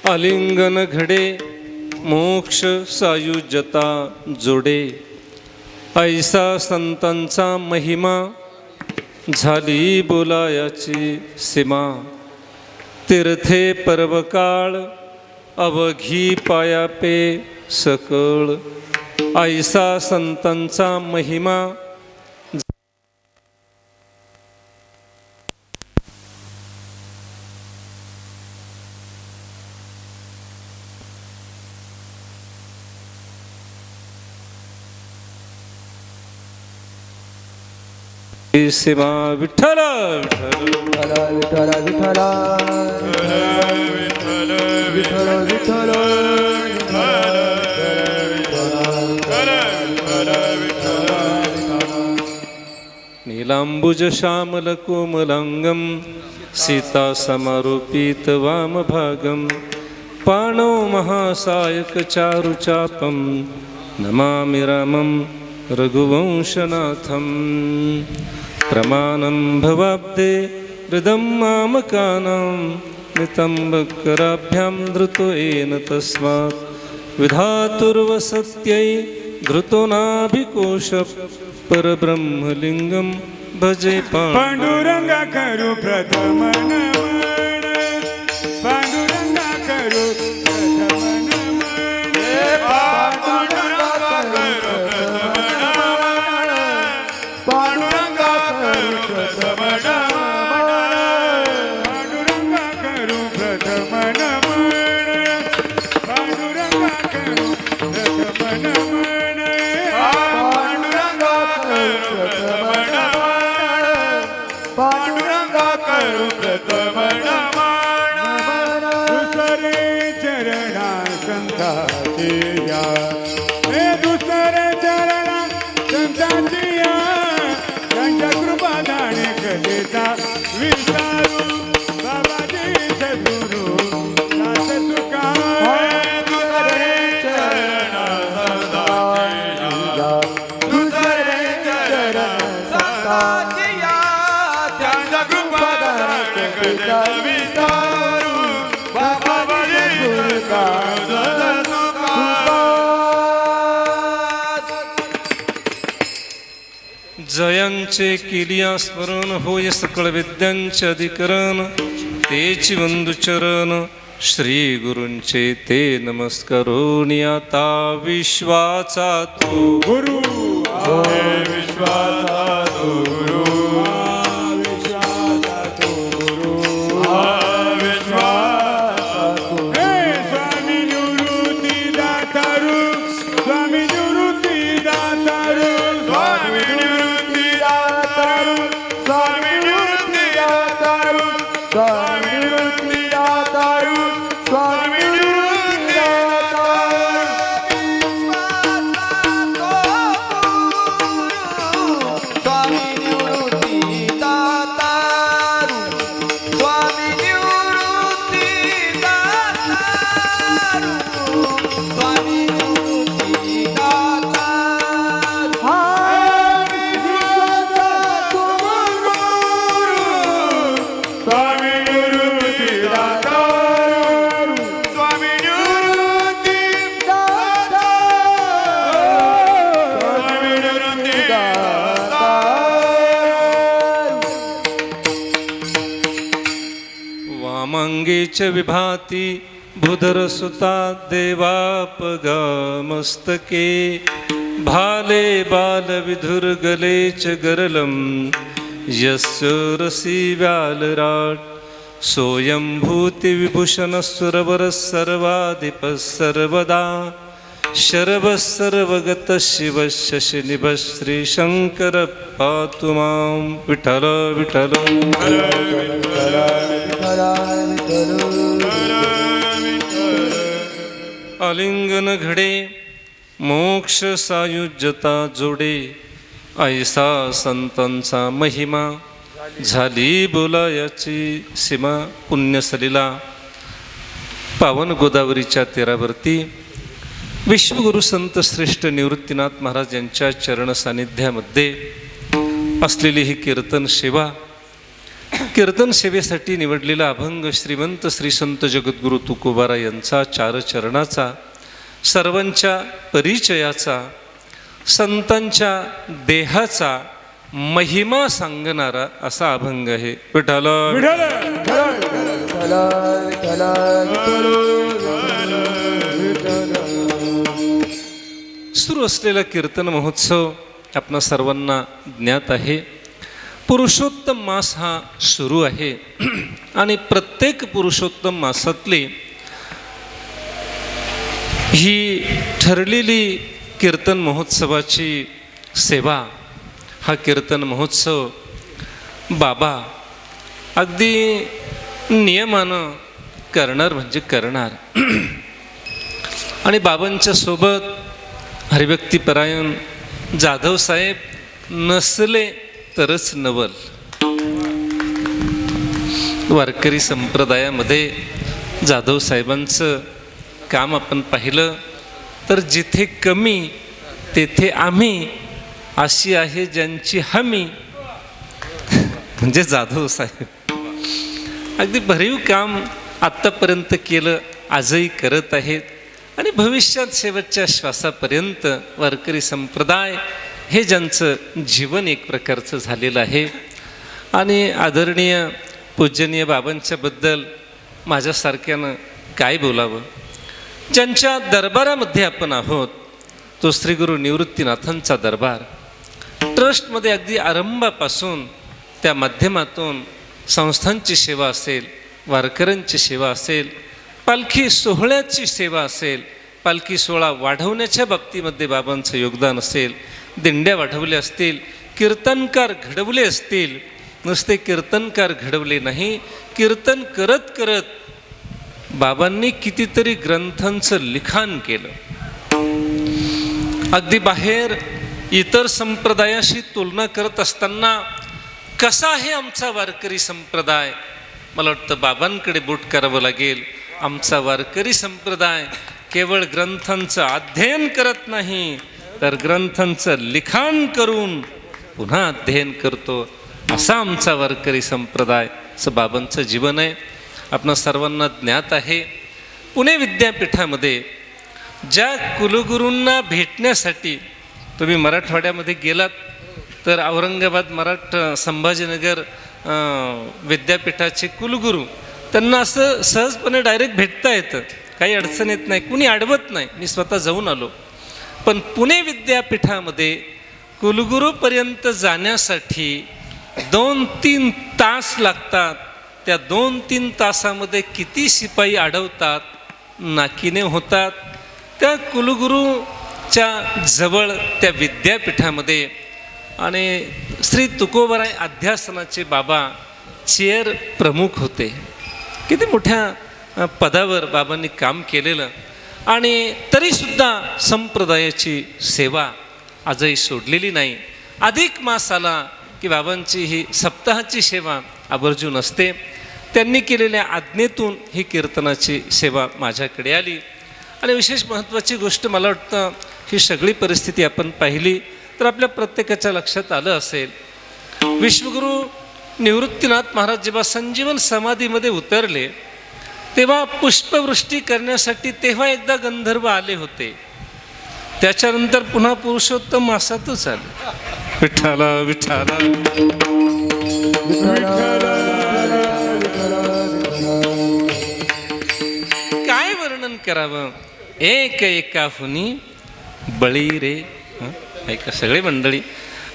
आलिंगन घडे मोक्ष सायुज्यता जोडे. ऐसा संतांचा महिमा झाली बोलायाची सीमा. तीर्थे पर्वकाळ अवघी पायापे सकळ. ऐसा संतांचा महिमा सीमा. विठ्ठल विठ्ठल विठ्ठल विठ्ठल विठ्ठल नीलांबुज श्यामल कोमलांगम सीता समारोपित वामभागम. पाणो महासायक चारुचापम नमामि रामं रघुवंशनाथं. प्रमाणं भवाब्दे हृदं मामकानां नितम्बकराभ्यां धृतो येन तस्मात्. विधातुर्वसत्यै धृतो नाभिकोश परब्रह्मलिंगं भजे पांडुरंगा करू प्रथम नमन. पांडुरंगा करू प्रथम नमन. पांडुरंगा करू पांडुरंगा करू प्रथम नमन. पांडुरंगा करू प्रथम नमन. पांडुरंगा करू प्रथम नमन. पांडुरंगा करू प्रथम नमन. पांडुरंगा करू प्रथम नमन. दुसरे चरणा संताची या. हे दुसरे चरणा संताची या. त्यांच्या कृपा दाणे कलेचा विचारू बाबाजी सद्गुरू दास तुका. दुसरे चरणा संताची या. दुसरे चरणा संताची या. त्यांच्या कृपा दाणे कलेचा विचारू बाबाजी सद्गुरू दास तुका. जयांचे किलिया स्मरण होय सकळ विद्यांचे अधिकरण. तेची वंदुचरण श्री गुरूंचे ते नमस्कारोनी. आता विश्वाचा तो गुरु विश्वाचा तो गुरु. विश्वाचा तो गुरु. विश्वाचा तो. हे स्वामी निवृत्ती दातारू. स्वामी निवृत्ती दातारू. स्वामी निवृत्ती दातारू. स्वामी निवृत्ती दातारू. स्वामी निवृत्ती दातारू. स्वामी निवृत्ती दातारू. स्वामी निवृत्ती दातारू. स्वामी निवृत्ती दातारू. स्वामी निवृत्ती दातारू. स्वामी निवृत्ती दातारू. स्वामी निवृत्ती दातारू. स्वामी निवृत्ती दातारू. वामांगेच विभाती भूधरसुता देवापगा मस्तके. भाले बाल विधुर गलेच गरलम यस्य रसी व्यालराट. सोयंभूति विभूषण सुरवर सर्वाधिप सर्वदा. शर्व सर्वगत शिव शशिनिभ श्री शंकर पातु मां. विठ्ठल विठ्ठल आलिंगन घडे मोक्ष सायुज्यता जोडे. ऐसा संतांचा महिमा झाली बोलायाची सीमा. पुण्य सलिला पावन गोदावरीच्या तीरावरती विश्वगुरु संत श्रेष्ठ निवृत्तीनाथ महाराज यांच्या चरण सानिध्यामध्ये असलेली ही कीर्तन सेवा. कीर्तन सेवेसाठी निवडलेला अभंग श्रीमंत श्री संत जगद्गुरु तुकोबारा यांचा चार चरणाचा, सर्वांच्या परिचयाचा, संतांच्या देहाचा महिमा सांगणारा असा अभंग आहे. विठ्ठल सुरू असलेला कीर्तन महोत्सव आपणा सर्वांना ज्ञात आहे. पुरुषोत्तम मास हा सुरू आहे आणि प्रत्येक पुरुषोत्तम मासातली ही ठरलेली कीर्तन महोत्सवाची सेवा, हा कीर्तन महोत्सव बाबा अगदी नियमानं करणार म्हणजे करणार. आणि बाबांच्या सोबत हरिभक्तीपरायण जाधव साहेब नसले तरच नवल. वारकरी संप्रदायामध्ये जाधव साहेबांचं काम आपण पाहिलं तर जिथे कमी तेथे आम्ही, अशी आहे ज्यांची हमी, म्हणजे जाधव साहेब अगदी भरीव काम आत्तापर्यंत केलं, आजही करत आहेत आणि भविष्यात शेवटच्या श्वासापर्यंत वारकरी संप्रदाय हे ज्यांचं जीवन एक प्रकारचं झालेलं आहे. आणि आदरणीय पूजनीय बाबांच्याबद्दल माझ्यासारख्यानं काय बोलावं. ज्यांच्या दरबारामध्ये आपण आहोत तो श्री गुरु निवृत्तीनाथांचा दरबार. ट्रस्टमध्ये अगदी आरंभापासून त्या माध्यमातून संस्थांची सेवा असेल, वारकऱ्यांची सेवा असेल, पालखी सोहळ्याची सेवा असेल, पालखी सोहळा वाढवण्याच्या बाबतीमध्ये बाबांचं योगदान असेल, दिंड्या वाढवल्या असतील, कीर्तनकार घडवले असतील. नुसते कीर्तनकार घडवले नाही, कीर्तन करत करत बाबांनी कितीतरी ग्रंथांचं लिखाण केलं. अगदी बाहेर इतर संप्रदायाशी तुलना करत असताना कसा आहे आमचा वारकरी संप्रदाय, मला वाटतं बाबांकडे बोट करावं लागेल. आमचा वारकरी संप्रदाय केवळ ग्रंथांचं अध्ययन करत नाही तर ग्रंथांचं लिखाण करून पुन्हा अध्ययन करतो, असा आमचा वारकरी संप्रदाय, असं बाबांचं जीवन आहे. आपणा सर्वांना ज्ञात आहे. पुणे विद्यापीठामध्ये ज्या कुलगुरूंना भेटण्यासाठी तुम्ही मराठवाड्यामध्ये गेलात तर औरंगाबाद संभाजीनगर विद्यापीठाचे कुलगुरू, त्यांना असं सहजपणे डायरेक्ट भेटता येतं, काही अडचण येत नाही, कुणी अडवत नाही. मी स्वतः जाऊन आलो. पण पुणे विद्यापीठामध्ये कुलगुरूपर्यंत जाण्यासाठी 2-3 तास लागतात. त्या 2-3 तासामध्ये किती शिपाई अडवतात, नाकीने होतात. त्या कुलगुरूच्या जवळ त्या विद्यापीठामध्ये आणि श्री तुकोबाराय अध्यासनाचे बाबा चेअर प्रमुख होते. किती मोठ्या पदावर बाबांनी काम केलेलं. आणि तरीसुद्धा संप्रदायाची सेवा आजही सोडलेली नाही. अधिक मास आला की बाबांची ही सप्ताहाची सेवा आवर्जून असते. त्यांनी केलेल्या आज्ञेतून ही कीर्तनाची सेवा माझ्याकडे आली. आणि विशेष महत्त्वाची गोष्ट मला वाटतं, ही सगळी परिस्थिती आपण पाहिली तर आपल्या प्रत्येकाच्या लक्षात आलं असेल, विश्वगुरु निवृत्तीनाथ महाराज जेव्हा संजीवन समाधीमध्ये उतरले तेव्हा पुष्पवृष्टी करण्यासाठी तेव्हा एकदा गंधर्व आले होते. त्याच्यानंतर पुन्हा पुरुषोत्तम मासातच आले. विठ्ठला विठ्ठला काय वर्णन करावं. एक एकाहुनी बळी रे. ऐका सगळे मंडळी.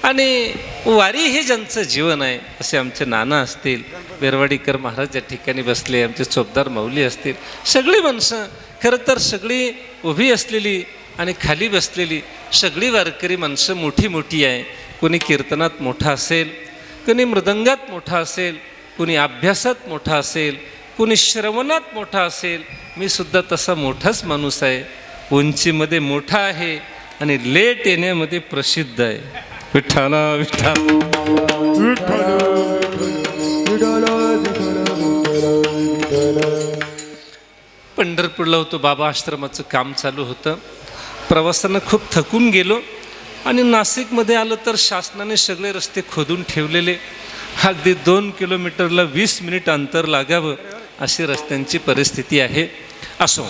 आणि वारी हे ज्यांचं जीवन आहे, असे आमचे नाना असतील, बेरवाडीकर महाराज या ठिकाणी बसले, आमचे चोपदार माऊली असतील, सगळी माणसं खरं तर सगळी उभी असलेली आणि खाली बसलेली सगळी वारकरी माणसं मोठी मोठी आहे. कोणी कीर्तनात मोठा असेल, कोणी मृदंगात मोठा असेल, कोणी अभ्यासात मोठा असेल, कोणी श्रवणात मोठा असेल. मी सुद्धा तसा मोठाच माणूस आहे. उंचीमध्ये मोठा आहे आणि लेट येण्यामध्ये प्रसिद्ध आहे. विठ्ठला विठ्ठल पंढरपूरला होतो, बाबा आश्रमाचं काम चालू होतं. प्रवासानं खूप थकून गेलो आणि नाशिकमध्ये आलं तर शासनाने सगळे रस्ते खोदून ठेवलेले. अगदी 2 किलोमीटरला 20 मिनिट अंतर लागावं अशी रस्त्यांची परिस्थिती आहे. असो,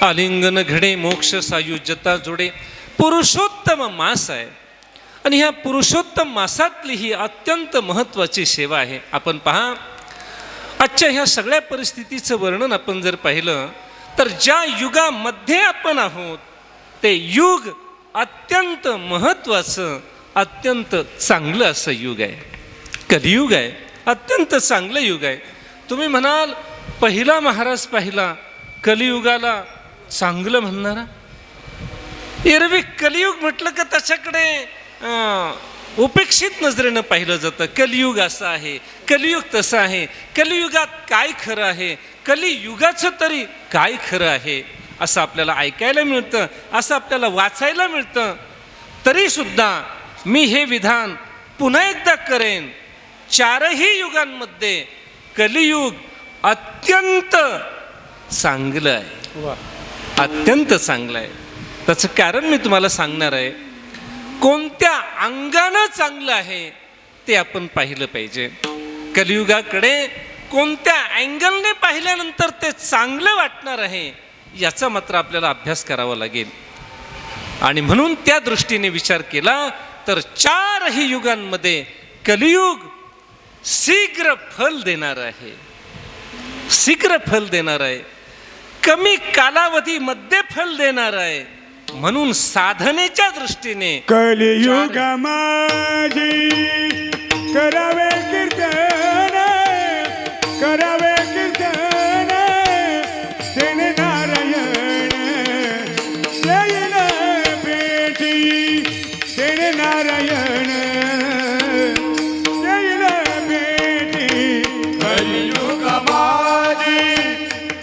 आलिंगन घडे मोक्ष सायुज्यता जोडे, पुरुषोत्तम मास आहे आणि ह्या पुरुषोत्तम मासातली ही अत्यंत महत्त्वाची सेवा आहे. आपण पहा, आजच्या ह्या सगळ्या परिस्थितीचं वर्णन आपण जर पाहिलं तर ज्या युगामध्ये आपण आहोत ते युग अत्यंत महत्त्वाचं, अत्यंत चांगलं असं युग आहे. कलियुग आहे, अत्यंत चांगलं युग आहे. तुम्ही म्हणाल पहिला महाराज पाहिला, कलियुगाला चांगलं म्हणणारा. एरवी कलियुग म्हटलं का त्याच्याकडे उपेक्षित नजरेनं पाहिलं जातं. कलियुग असं आहे, कलियुग तसं आहे, कलियुगात काय खरं आहे, कलियुगाचं तरी काय खरं आहे असं आपल्याला ऐकायला मिळतं, असं आपल्याला वाचायला मिळतं. तरीसुद्धा मी हे विधान पुन्हा एकदा करेन, 4ही युगांमध्ये कलियुग अत्यंत चांगलं आहे, अत्यंत चांगलं आहे. त्याचं कारण मी तुम्हाला सांगणार आहे. कोणत्या अंगानं चांगलं आहे ते आपण पाहिलं पाहिजे. कलियुगाकडे कोणत्या अँगलने पाहिल्यानंतर ते चांगलं वाटणार आहे याचा मात्र आपल्याला अभ्यास करावा लागेल. आणि म्हणून त्या दृष्टीने विचार केला तर 4ही युगांमध्ये कलियुग शीघ्र फल देणार आहे, शीघ्र फल देणार आहे, कमी कालावधीमध्ये फल देणार आहे. म्हणून साधनेच्या दृष्टीने कलियुग माझी करावे कीर्तन, करावे कीर्तन, तेन नारायण येईल भेटी, तेन नारायण येईल भेटी. कलियुग माझी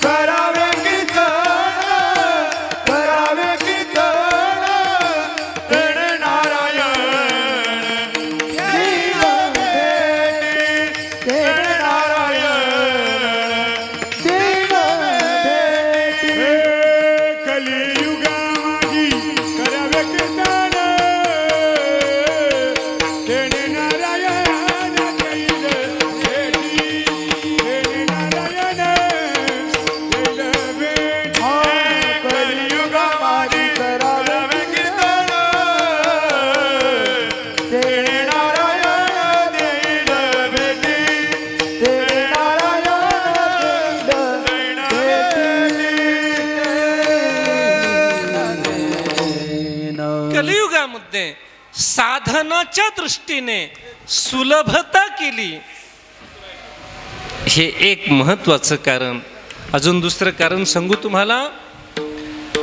करावे कीर्तन, करावे कीर्तन, तेण नारायण येईल भेटी, तेण नारायण येईल भेटी. कलियुग माझी करावे कीर्तन, तेन नारायण येईल भेटी, तेन नारायण येईल भेटी. कलियुग माझी करावे कीर्तन, तेण नारायण येईल भेटी, तेण नारायण येईल भेटी. कलियुगामध्ये साधनाच्या दृष्टीने सुलभता केली, हे एक महत्वाचं कारण. अजून दुसरं कारण सांगू तुम्हाला.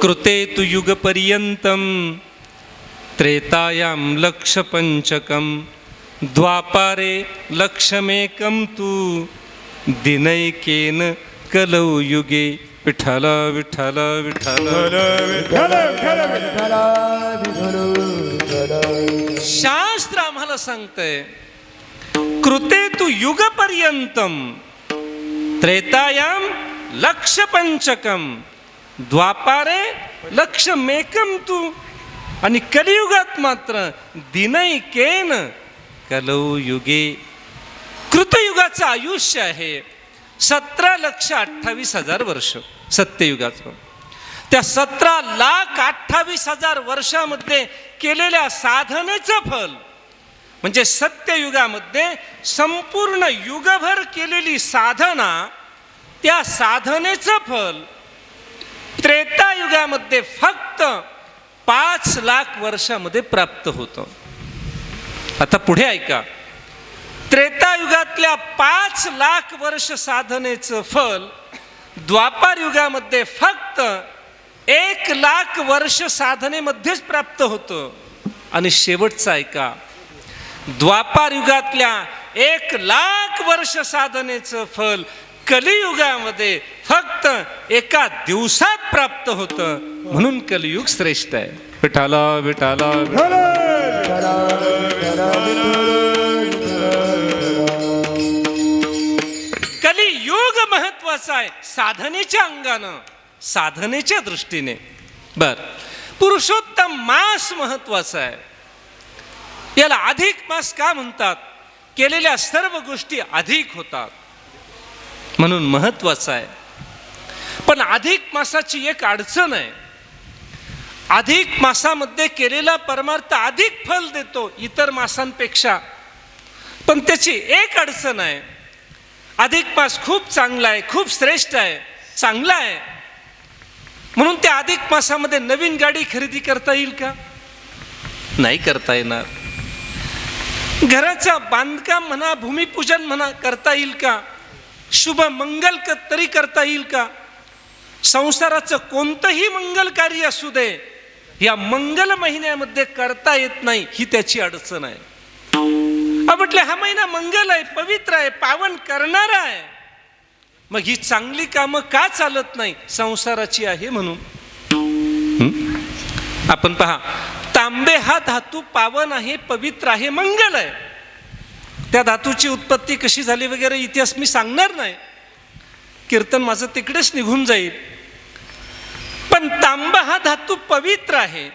कृते तु युगपर्यंतम त्रेतायां लक्षपंचकम द्वापारे लक्षमेकं तु दिनैकेन कलौ युगे. विठ्ठल विठ्ठल विठ्ठल. शास्त्र आम्हाला सांगतंय कृते तु युगपर्यंतम त्रेतायां लक्षपंचकम द्वापारे लक्षमेकं तु. आणि कलियुगात मात्र दिनैकेन कलौ युगे. कृतयुगाचं आयुष्य आहे 17,28,000 वर्ष सत्ययुगाचं. त्या 17,28,000 वर्षामध्ये केलेल्या साधनेचं फल म्हणजे सत्ययुगामध्ये संपूर्ण युगभर केलेली साधना, त्या साधनेचं फल त्रेतायुगामध्ये फक्त 5,00,000 वर्षामध्ये प्राप्त होतं. आता पुढे ऐका. त्रेतायुगातल्या 5,00,000 वर्ष साधनेचं फल द्वापार युगामध्ये फक्त 1,00,000 वर्ष साधनेमध्येच प्राप्त होतं. आणि शेवटचं ऐका. द्वापार युगातल्या 1,00,000 वर्ष साधनेचं फल कलियुगामध्ये फक्त एका दिवसात प्राप्त होतं. म्हणून कलियुग श्रेष्ठ आहे. विठाला विठाला. कलियुग महत्वाचा आहे साधनेच्या अंगानं. साधनेच्या दृष्टीने. पुरुषोत्तम मास महत्वाचा आहे. याला अधिक मास का म्हणतात? केलेल्या सर्व गोष्टी अधिक होतात म्हणून महत्वाचा आहे. पण अधिक मासाची एक अडचण आहे. अधिक मासामध्ये केलेला परमार्थ अधिक फल देतो इतर मासांपेक्षा. पण त्याची एक अडचण आहे. अधिक मास खूप चांगला आहे, खूप श्रेष्ठ आहे, चांगला आहे, म्हणून त्या अधिक मासामध्ये नवीन गाडी खरेदी करता येईल का? नाही करता येणार. घराचं बांधकाम म्हणा, भूमिपूजन म्हणा करता येईल का? शुभ मंगल तरी करता येईल का? संसाराचं कोणतंही मंगल कार्य असू दे, या मंगल महिन्यामध्ये करता येत नाही, ही त्याची अडचण आहे. म्हटलं हा महिना मंगल आहे, पवित्र आहे, पावन करणारा आहे, मग ही चांगली कामं का चालत नाही? संसाराची आहे म्हणून. आपण पहा, तांबे हा धातू पावन आहे, पवित्र आहे, मंगल आहे. त्या धातूची उत्पत्ती कशी झाली वगैरे इतिहास मी सांगणार नाही, कीर्तन माझं तिकडेच निघून जाईल. पण तांबा हा धातू पवित्र आहे.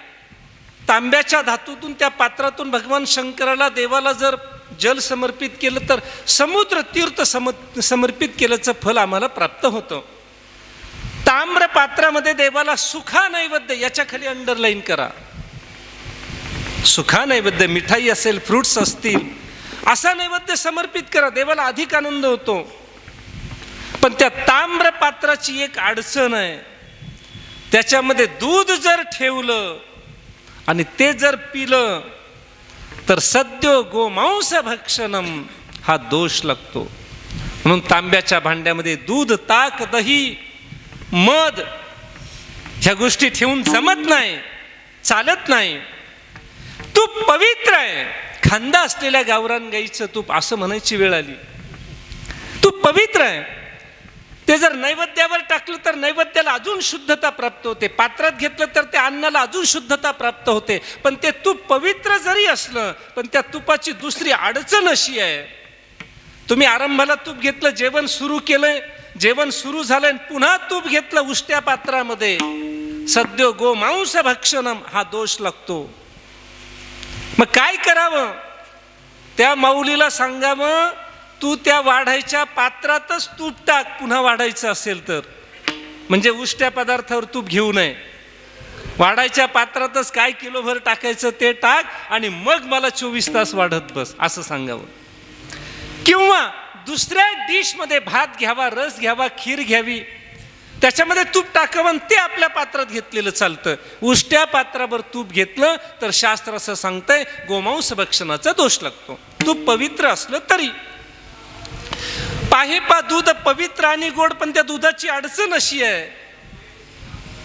तांब्याच्या धातूतून, त्या पात्रातून भगवान शंकराला, देवाला जर जल समर्पित केलं तर समुद्र तीर्थ समर्पित केल्याचं फल आम्हाला प्राप्त होतं. ताम्र पात्रामध्ये देवाला सुखा नैवेद्य, याच्या खाली अंडरलाईन करा, सुखा नैवेद्य, मिठाई असेल, फ्रुट्स असतील, असा नैवेद्य समर्पित करा, देवाला अधिक आनंद होतो. पण त्या ताम्र पात्राची एक अडचण आहे. त्याच्यामध्ये दूध जर ठेवलं आणि ते जर पिलं तर सद्यो गोमांस भक्षणम हा दोष लागतो. म्हणून तांब्याच्या भांड्यामध्ये दूध, ताक, दही, मध ह्या गोष्टी ठेवून जमत नाही, चालत नाही. तूप पवित्र आहे, खांदा असलेल्या गावरान गाईचं तूप असं म्हणायची वेळ आली. तूप पवित्र आहे, ते जर नैवेद्यावर टाकलं तर नैवेद्याला अजून शुद्धता प्राप्त होते, पात्रात घेतलं तर त्या अन्नाला अजून शुद्धता प्राप्त होते. पण ते तूप पवित्र जरी असलं, पण त्या तुपाची दुसरी अडचण अशी आहे, तुम्ही आरंभाला तूप घेतलं, जेवण सुरू केलंय, जेवण सुरू झालंय, पुन्हा तूप घेतलं उष्ट्या पात्रामध्ये, सद्यो गोमांस भक्षणम हा दोष लागतो. मग काय करावं? त्या माऊलीला सांगावं, तू त्या वाढायच्या पात्रातच तूप टाक, पुन्हा वाढायचं असेल तर. म्हणजे उष्ट्या पदार्थावर तूप घेऊ नये, वाढायच्या पात्रातच काय किलोभर टाकायचं ते टाक आणि मग मला 24 तास वाढत बस, असं सांगावं. किंवा दुसऱ्या डिशमध्ये भात घ्यावा, रस घ्यावा, खीर घ्यावी, त्याच्यामध्ये तूप टाकावं, ते आपल्या पात्रात घेतलेलं चालतं. उष्ट्या पात्रावर तूप घेतलं तर शास्त्र असं सांगतंय गोमांस भक्षणाचा दोष लागतो. तूप पवित्र असलं तरी. पाहेपा दूध पवित्र आणि गोड, पण त्या दुधाची अडचण अशी आहे,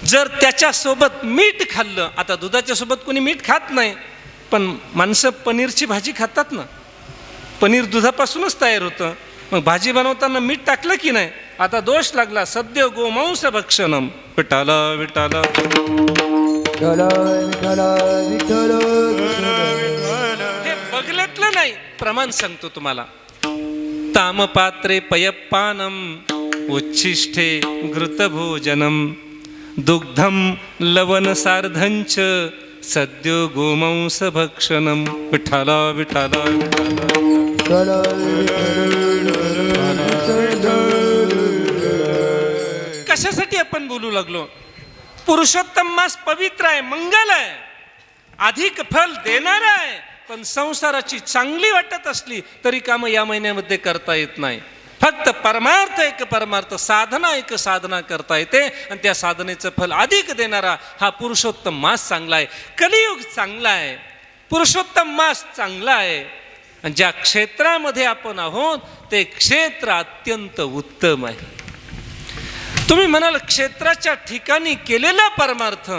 जर त्याच्या सोबत मीठ खाल्लं, आता दुधाच्या सोबत कोणी मीठ खात नाही, पण माणसं पनीरची भाजी खातात ना, पनीर दुधापासूनच तयार होतं, मग भाजी बनवताना मीठ टाकलं की नाही, आता दोष लागला, सद्यो गोमांस भक्षणम. विठाला विठाला हे बगलेतलं नाही, प्रमाण सांगतो तुम्हाला. तामपात्रे पयप्पानम उच्छिष्ठे घृतभोजनम दुग्धम लवण सार्धंच सद्यो गोमांस भक्षणम. विठाला विठाला कशासाठी आपण बोलू लागलो? पुरुषोत्तम मास पवित्र आहे, मंगल आहे, अधिक फल देणारा आहे, पण संसाराची चांगली वाटत असली तरी कामं या महिन्यामध्ये करता येत नाही. फक्त परमार्थ एक परमार्थ, साधना एक साधना करता येते, आणि त्या साधनेचं फल अधिक देणारा हा पुरुषोत्तम मास चांगला आहे. कलियुग चांगला आहे, पुरुषोत्तम मास चांगला आहे, आणि ज्या क्षेत्रामध्ये आपण आहोत ते क्षेत्र अत्यंत उत्तम आहे. तुम्ही म्हणाल क्षेत्राच्या ठिकाणी केलेला परमार्थ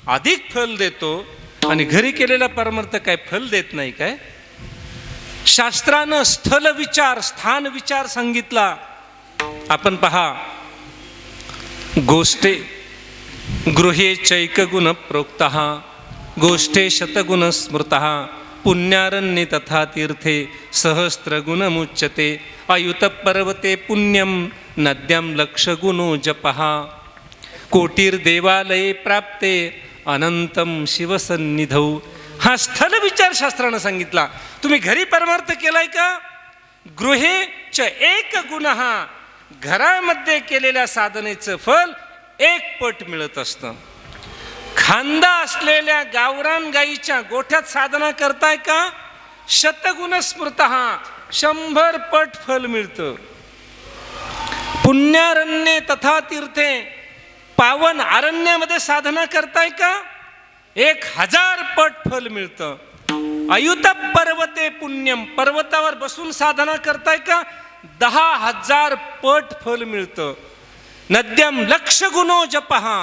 अधिक फल देतो आणि घरी केलेला परमार्थ काय फल देत नाही काय? शास्त्रानं स्थल विचार, स्थान विचार सांगितला. आपण पहा, गोष्टे गृहे चैकगुण प्रोक्तः गोष्ठे शतगुण स्मृतः पुण्यारण्ये तथा तीर्थे सहस्रगुणमुच्यते अयुत पर्वते पुण्यम नद्यम लक्षगुणो जपः. कोटीर देवालये प्राप्ते अनंतम शिवसन्निधौ. हा स्थल विचारशास्त्रानं सांगितला. तुम्ही घरी परमार्थ केलाय का? गृहे च एक गुणः, घरामध्ये केलेल्या साधनेचं फल 1 पट मिळत असतं. खांदा असलेल्या गावरान गाईच्या गोठ्यात साधना करताय का? शतगुण स्मृतः, 100 पट फल मिळतं. पुण्यारण्ये तथा तीर्थे, पावन अरण्यामध्ये साधना करताय का? 1000 पट फल मिळतं. अयुत पर्वते पुण्यम, पर्वतावर बसून साधना करताय का? 10,000 पट फल मिळतं. नद्यम लक्ष गुणो जपहा,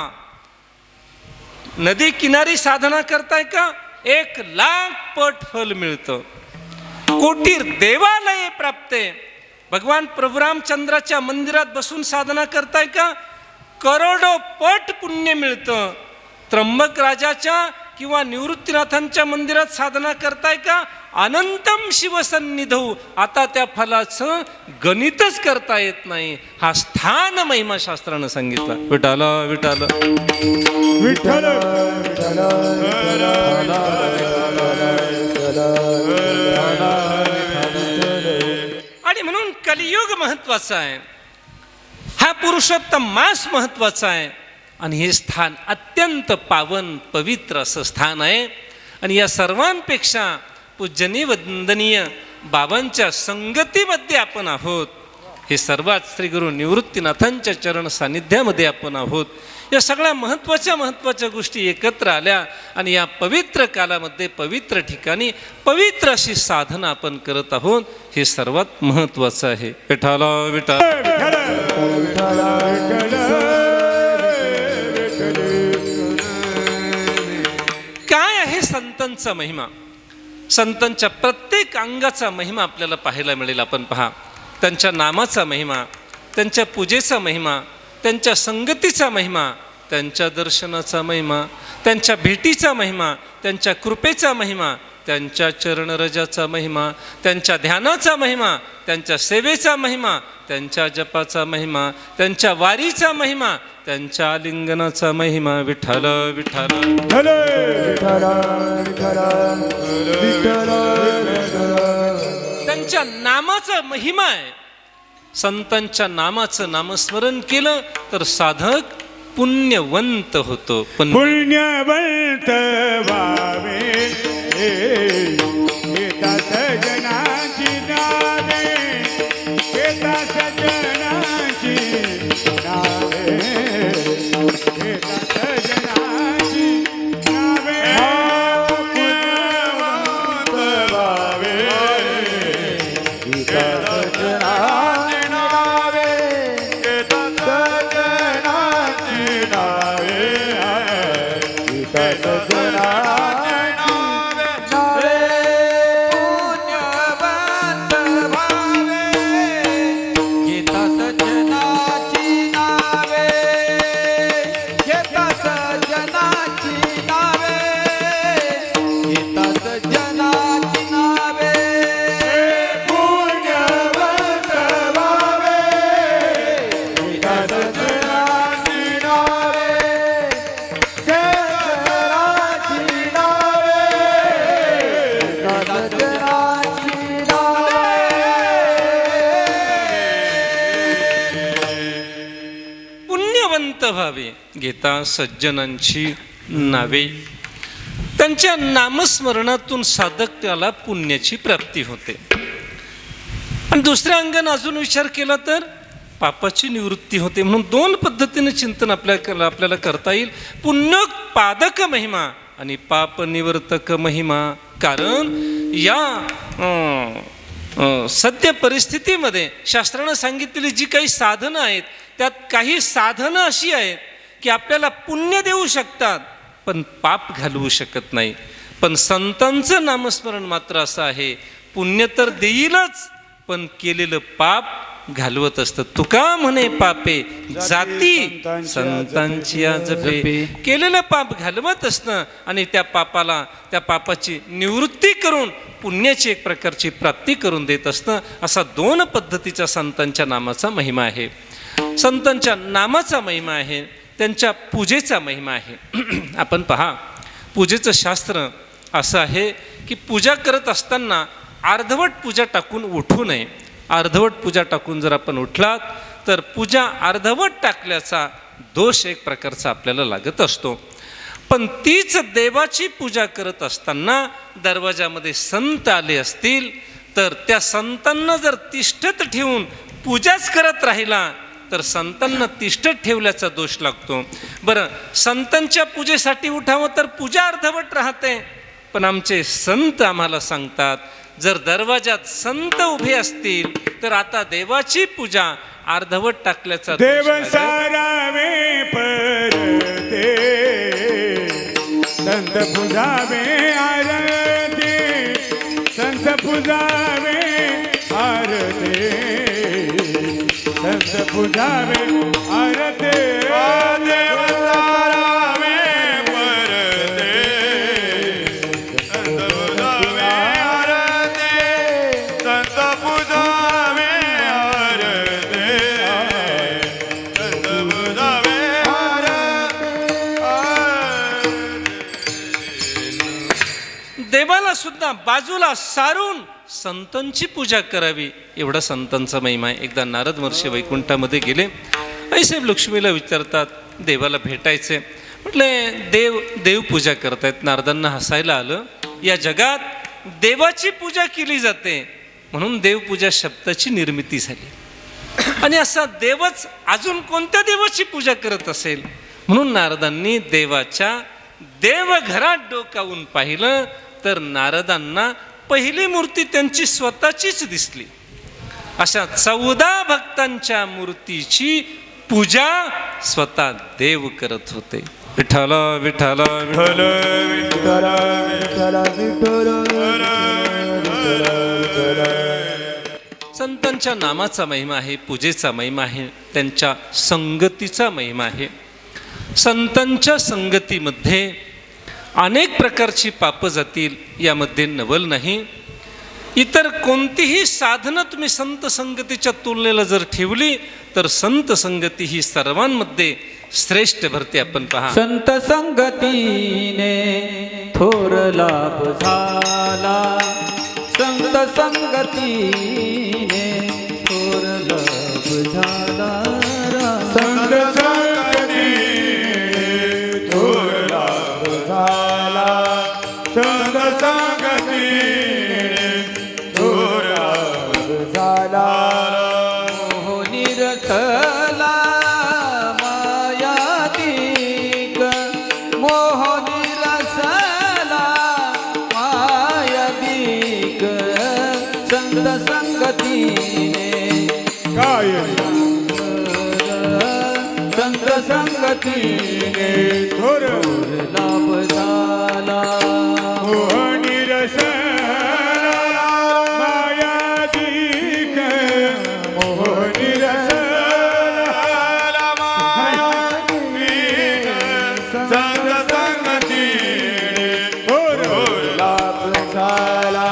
नदी किनारी साधना करताय का? 1,00,000 पट फल मिळतं. कोटीर देवालये प्राप्ते, भगवान प्रभू रामचंद्राच्या मंदिरात बसून साधना करताय का? करोडो पट पुण्य मिळतं. त्र्यंबक राजाच्या किंवा निवृत्तीनाथांच्या मंदिरात साधना करताय का? अनंतम शिवसन्निधौ, आता त्या फलाचं गणितच करता येत नाही. हा स्थान महिमा शास्त्रानं सांगितला. विठाल विठाल विठ्ठल आणि म्हणून कलियुग महत्वाचा आहे. हा पुरुषोत्तम मास महत्वाचा आहे. आणि हे स्थान अत्यंत पावन पवित्र असं स्थान आहे. आणि या सर्वांपेक्षा पूजनीय वंदनीय बाबांच्या संगतीमध्ये आपण आहोत. हे सर्वात श्री गुरु निवृत्तीनाथांच्या चरण सानिध्यामध्ये आपण आहोत. या सगळ्या महत्त्वाच्या गोष्टी एकत्र आल्या आणि या पवित्र कालामध्ये पवित्र ठिकाणी पवित्र अशी साधना आपण करत आहोत. हे सर्वात महत्त्वाचं आहे. विठाला विठ्ठल. काय आहे संतांचा महिमा? संतांच्या प्रत्येक अंगाचा महिमा आपल्याला पाहायला मिळेल. आपण पहा, त्यांच्या नामाचा महिमा, त्यांच्या पूजेचा महिमा, त्यांच्या संगतीचा महिमा, त्यांच्या दर्शनाचा महिमा, त्यांच्या भेटीचा महिमा, त्यांच्या कृपेचा महिमा, त्यांच्या चरणरजाचा महिमा, त्यांच्या ध्यानाचा महिमा, त्यांच्या सेवेचा महिमा, त्यांच्या जपाचा महिमा, त्यांच्या वारीचा महिमा, त्यांच्या आलिंगनाचा महिमा. विठ्ठल विठ्ठल. त्यांच्या नामाचा महिमा आहे. संतांच्या नामाचं नामस्मरण केलं तर साधक पुण्यवंत होतो. पण पुण्यवंत व्हावे येता सजनाची नावे, येता सजनाची नावे, येता सजनाची नावे. पुण्यवंत व्हावे येता सजनाची नावे, येता सजनाची नावे, येता सजनाची व्हावे घेता सज्जनांची नावे. त्यांच्या नामस्मरणातून साधकाला पुण्याची प्राप्ती होते. आणि दुसऱ्या अंगाने अजून विचार केला तर पापाची निवृत्ती होते. म्हणून 2 पद्धतीने चिंतन आपल्याला करता येईल. पुण्य पादक महिमा आणि पाप निवर्तक महिमा. कारण या सद्य परिस्थितीमध्ये शास्त्रानं सांगितलेली जी काही साधनं आहेत त्यात काही साधनं अशी आहेत की आपल्याला पुण्य देऊ शकतात पण पाप घालवू शकत नाही. पण संतांचं नामस्मरण मात्र असं आहे, पुण्य तर देईलच पण केलेलं पाप घालवत असतं. तुका म्हणे पापे जाती संतांची जपे. केलेलं पाप घालवत असतं आणि त्या पापाची निवृत्ती करून पुण्याची एक प्रकारची प्राप्ती करून देत असतं. असा 2 पद्धतीचा संतांच्या नामाचा महिमा आहे. संतांच्या नामाचा महिमा आहे. त्यांच्या पूजेचा महिमा आहे. आपण पहा, पूजेचं शास्त्र असं आहे की पूजा करत असताना अर्धवट पूजा टाकून उठू नये. अर्धवट पूजा टाकून जर आपण उठलात तर पूजा अर्धवट टाकल्याचा दोष एक प्रकारचा आपल्याला लागत असतो. पण तीच देवाची पूजा करत असताना दरवाजामध्ये संत आले असतील तर त्या संतांना जर तिष्ठत ठेवून पूजाच करत राहिला तर संतांना तिष्ठत ठेवल्याचा दोष लागतो. बरं, संतांच्या पूजेसाठी उठावं तर पूजा अर्धवट राहते. पण आमचे संत आम्हाला सांगतात, जर दरवाजात संत उभे असतील तर आता देवाची पूजा अर्धवट टाकल्याचा दोष देव लागेल. सारावे परते संत पूजावे आरते संत पूजावे आरते संत पूजावे आरते देव सारावे परते संत पूजावे आरते संत पूजावे आरते संत पूजावे देवाला सुद्धा बाजूला सारून संतांची पूजा करावी, एवढा संतांचा महिमा आहे. एकदा नारद महर्षी वैकुंठामध्ये गेले. आईसाहेब लक्ष्मीला विचारतात, देवाला भेटायचे. म्हटले देव पूजा करतायत. नारदांना हसायला आलं. या जगात देवाची पूजा केली जाते म्हणून देवपूजा शब्दाची निर्मिती झाली. आणि असा देवच अजून कोणत्या देवाची पूजा करत असेल म्हणून नारदांनी देवाच्या देवघरात डोकावून पाहिलं तर नारदांना पहिली मूर्ती त्यांची स्वतःचीच दिसली. अशा 14 भक्तांच्या मूर्तीची पूजा स्वतः देव करत होते. विठ्ठल विठ्ठल विठ्ठल विठ्ठल विठ्ठल विठ्ठल संतांच्या नामाचा महिमा आहे, पूजेचा महिमा आहे, त्यांच्या संगतीचा महिमा आहे. संतांच्या संगतीमध्ये अनेक प्रकारची पापं जातील, यामध्ये नवल नाही. इतर कोणतीही साधनं तुम्ही संत संगतीच्या तुलनेला जर ठेवली तर संत संगती ही सर्वांमध्ये श्रेष्ठ भरते. आपण पहा, संत संगतीने थोर लाभ झाला संत संगतीने थोर लाभ झाला संत संगती थोर लाभ झाला संत संगती थोर लाभ झाला मोह निरखला मायादिक मोह निरसला मायादिक संत संगतीने काय संत संगतीने थोर लाभ झाला मोहनी रसला मायादिक मोहनी रसला मायादिक संत संगती थोर लाभ झाला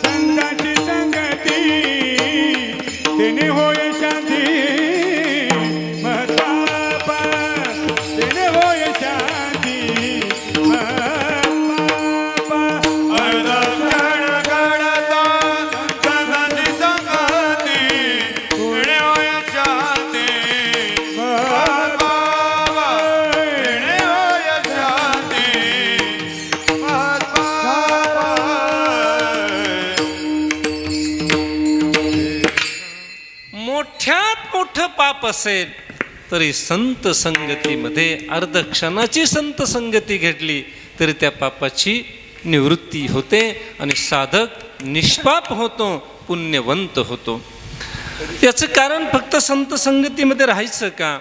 संतांची संगती तिने होय शांती महतापा तिने होय शांती महतापा अर्धक्षण घडता संतांची संगती तिने होय शांती महतापा तिने होय शांती महतापा मोठ्यात मोठं पाप असेल तरी संत संगतीमध्ये अर्धक्षणाची संत संगती घडली तरी त्या पापाची निवृत्ती होते आणि साधक निष्पाप होतो, पुण्यवंत होतो. याचं कारण फक्त संत संगतीमध्ये राहायचं का?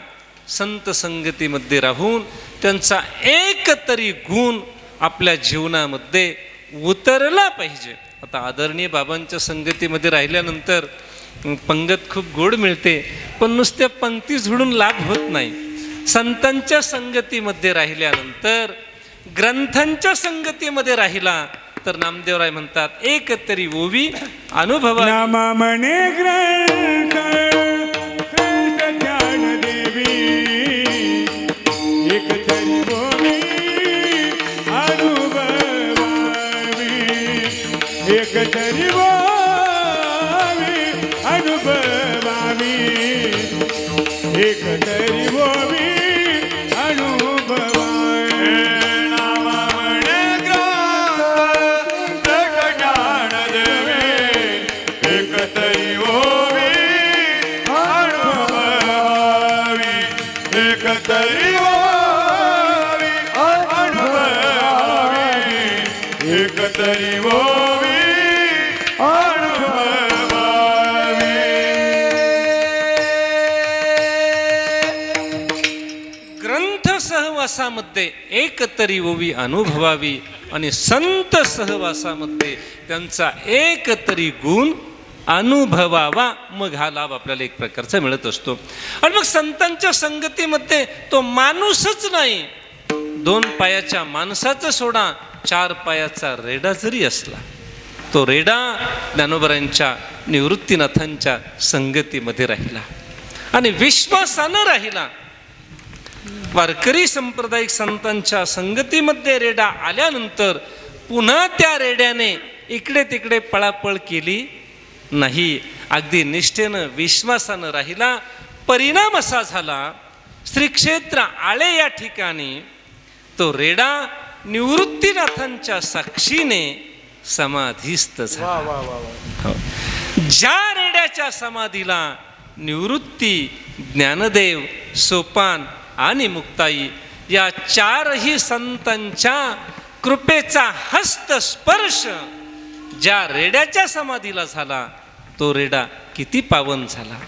संत संगतीमध्ये राहून त्यांचा एक तरी गुण आपल्या जीवनामध्ये उतरला पाहिजे. आता आदरणीय बाबांच्या संगतीमध्ये राहिल्यानंतर पंगत खूप गोड मिळते, पण नुसत्या पंक्ती झुडून लाभ होत नाही. संतांच्या संगतीमध्ये राहिल्यानंतर, ग्रंथांच्या संगतीमध्ये राहिला तर नामदेवराय म्हणतात, एक तरी ओवी अनुभवा नामा म्हणे ग्रंथ श्रेष्ठ ज्ञान देवी एक तरी ओवी अनुभवावे नाम म्हणे ग्रंथ प्रकटान देवे एक तरी ओवी अनुभवावी एक तरी ओवी अनुभवावी एक तरी ओवी अनुभवावी ग्रंथ सहवासामध्ये एक तरी ओवी अनुभवावी आणि संत सहवासामध्ये त्यांचा एक तरी गुण अनुभवावा, मग हा लाभ आपल्याला एक प्रकारचा मिळत असतो. आणि मग संतांच्या संगतीमध्ये तो माणूसच नाही, 2 पायाच्या माणसाचा सोडा, 4 पायाचा रेडा जरी असला, तो रेडा ज्ञानोबरांच्या निवृत्तीनाथांच्या संगतीमध्ये राहिला आणि विश्वासानं राहिला. वारकरी सांप्रदायिक संतांच्या संगतीमध्ये रेडा आल्यानंतर पुन्हा त्या रेड्याने इकडे तिकडे पळापळ केली नाही, अगदी निष्ठेनं विश्वासानं राहिला. परिणाम असा झाला, श्री क्षेत्र आळे या ठिकाणी तो रेडा निवृत्तीनाथांच्या साक्षीने समाधीस्थ झाला. हो. ज्या रेड्याच्या समाधीला निवृत्ती, ज्ञानदेव, सोपान आणि मुक्ताई या 4ही संतांच्या कृपेचा हस्तस्पर्श ज्या रेड्याच्या समाधीला झाला, तो रेडा किती पावन झाला.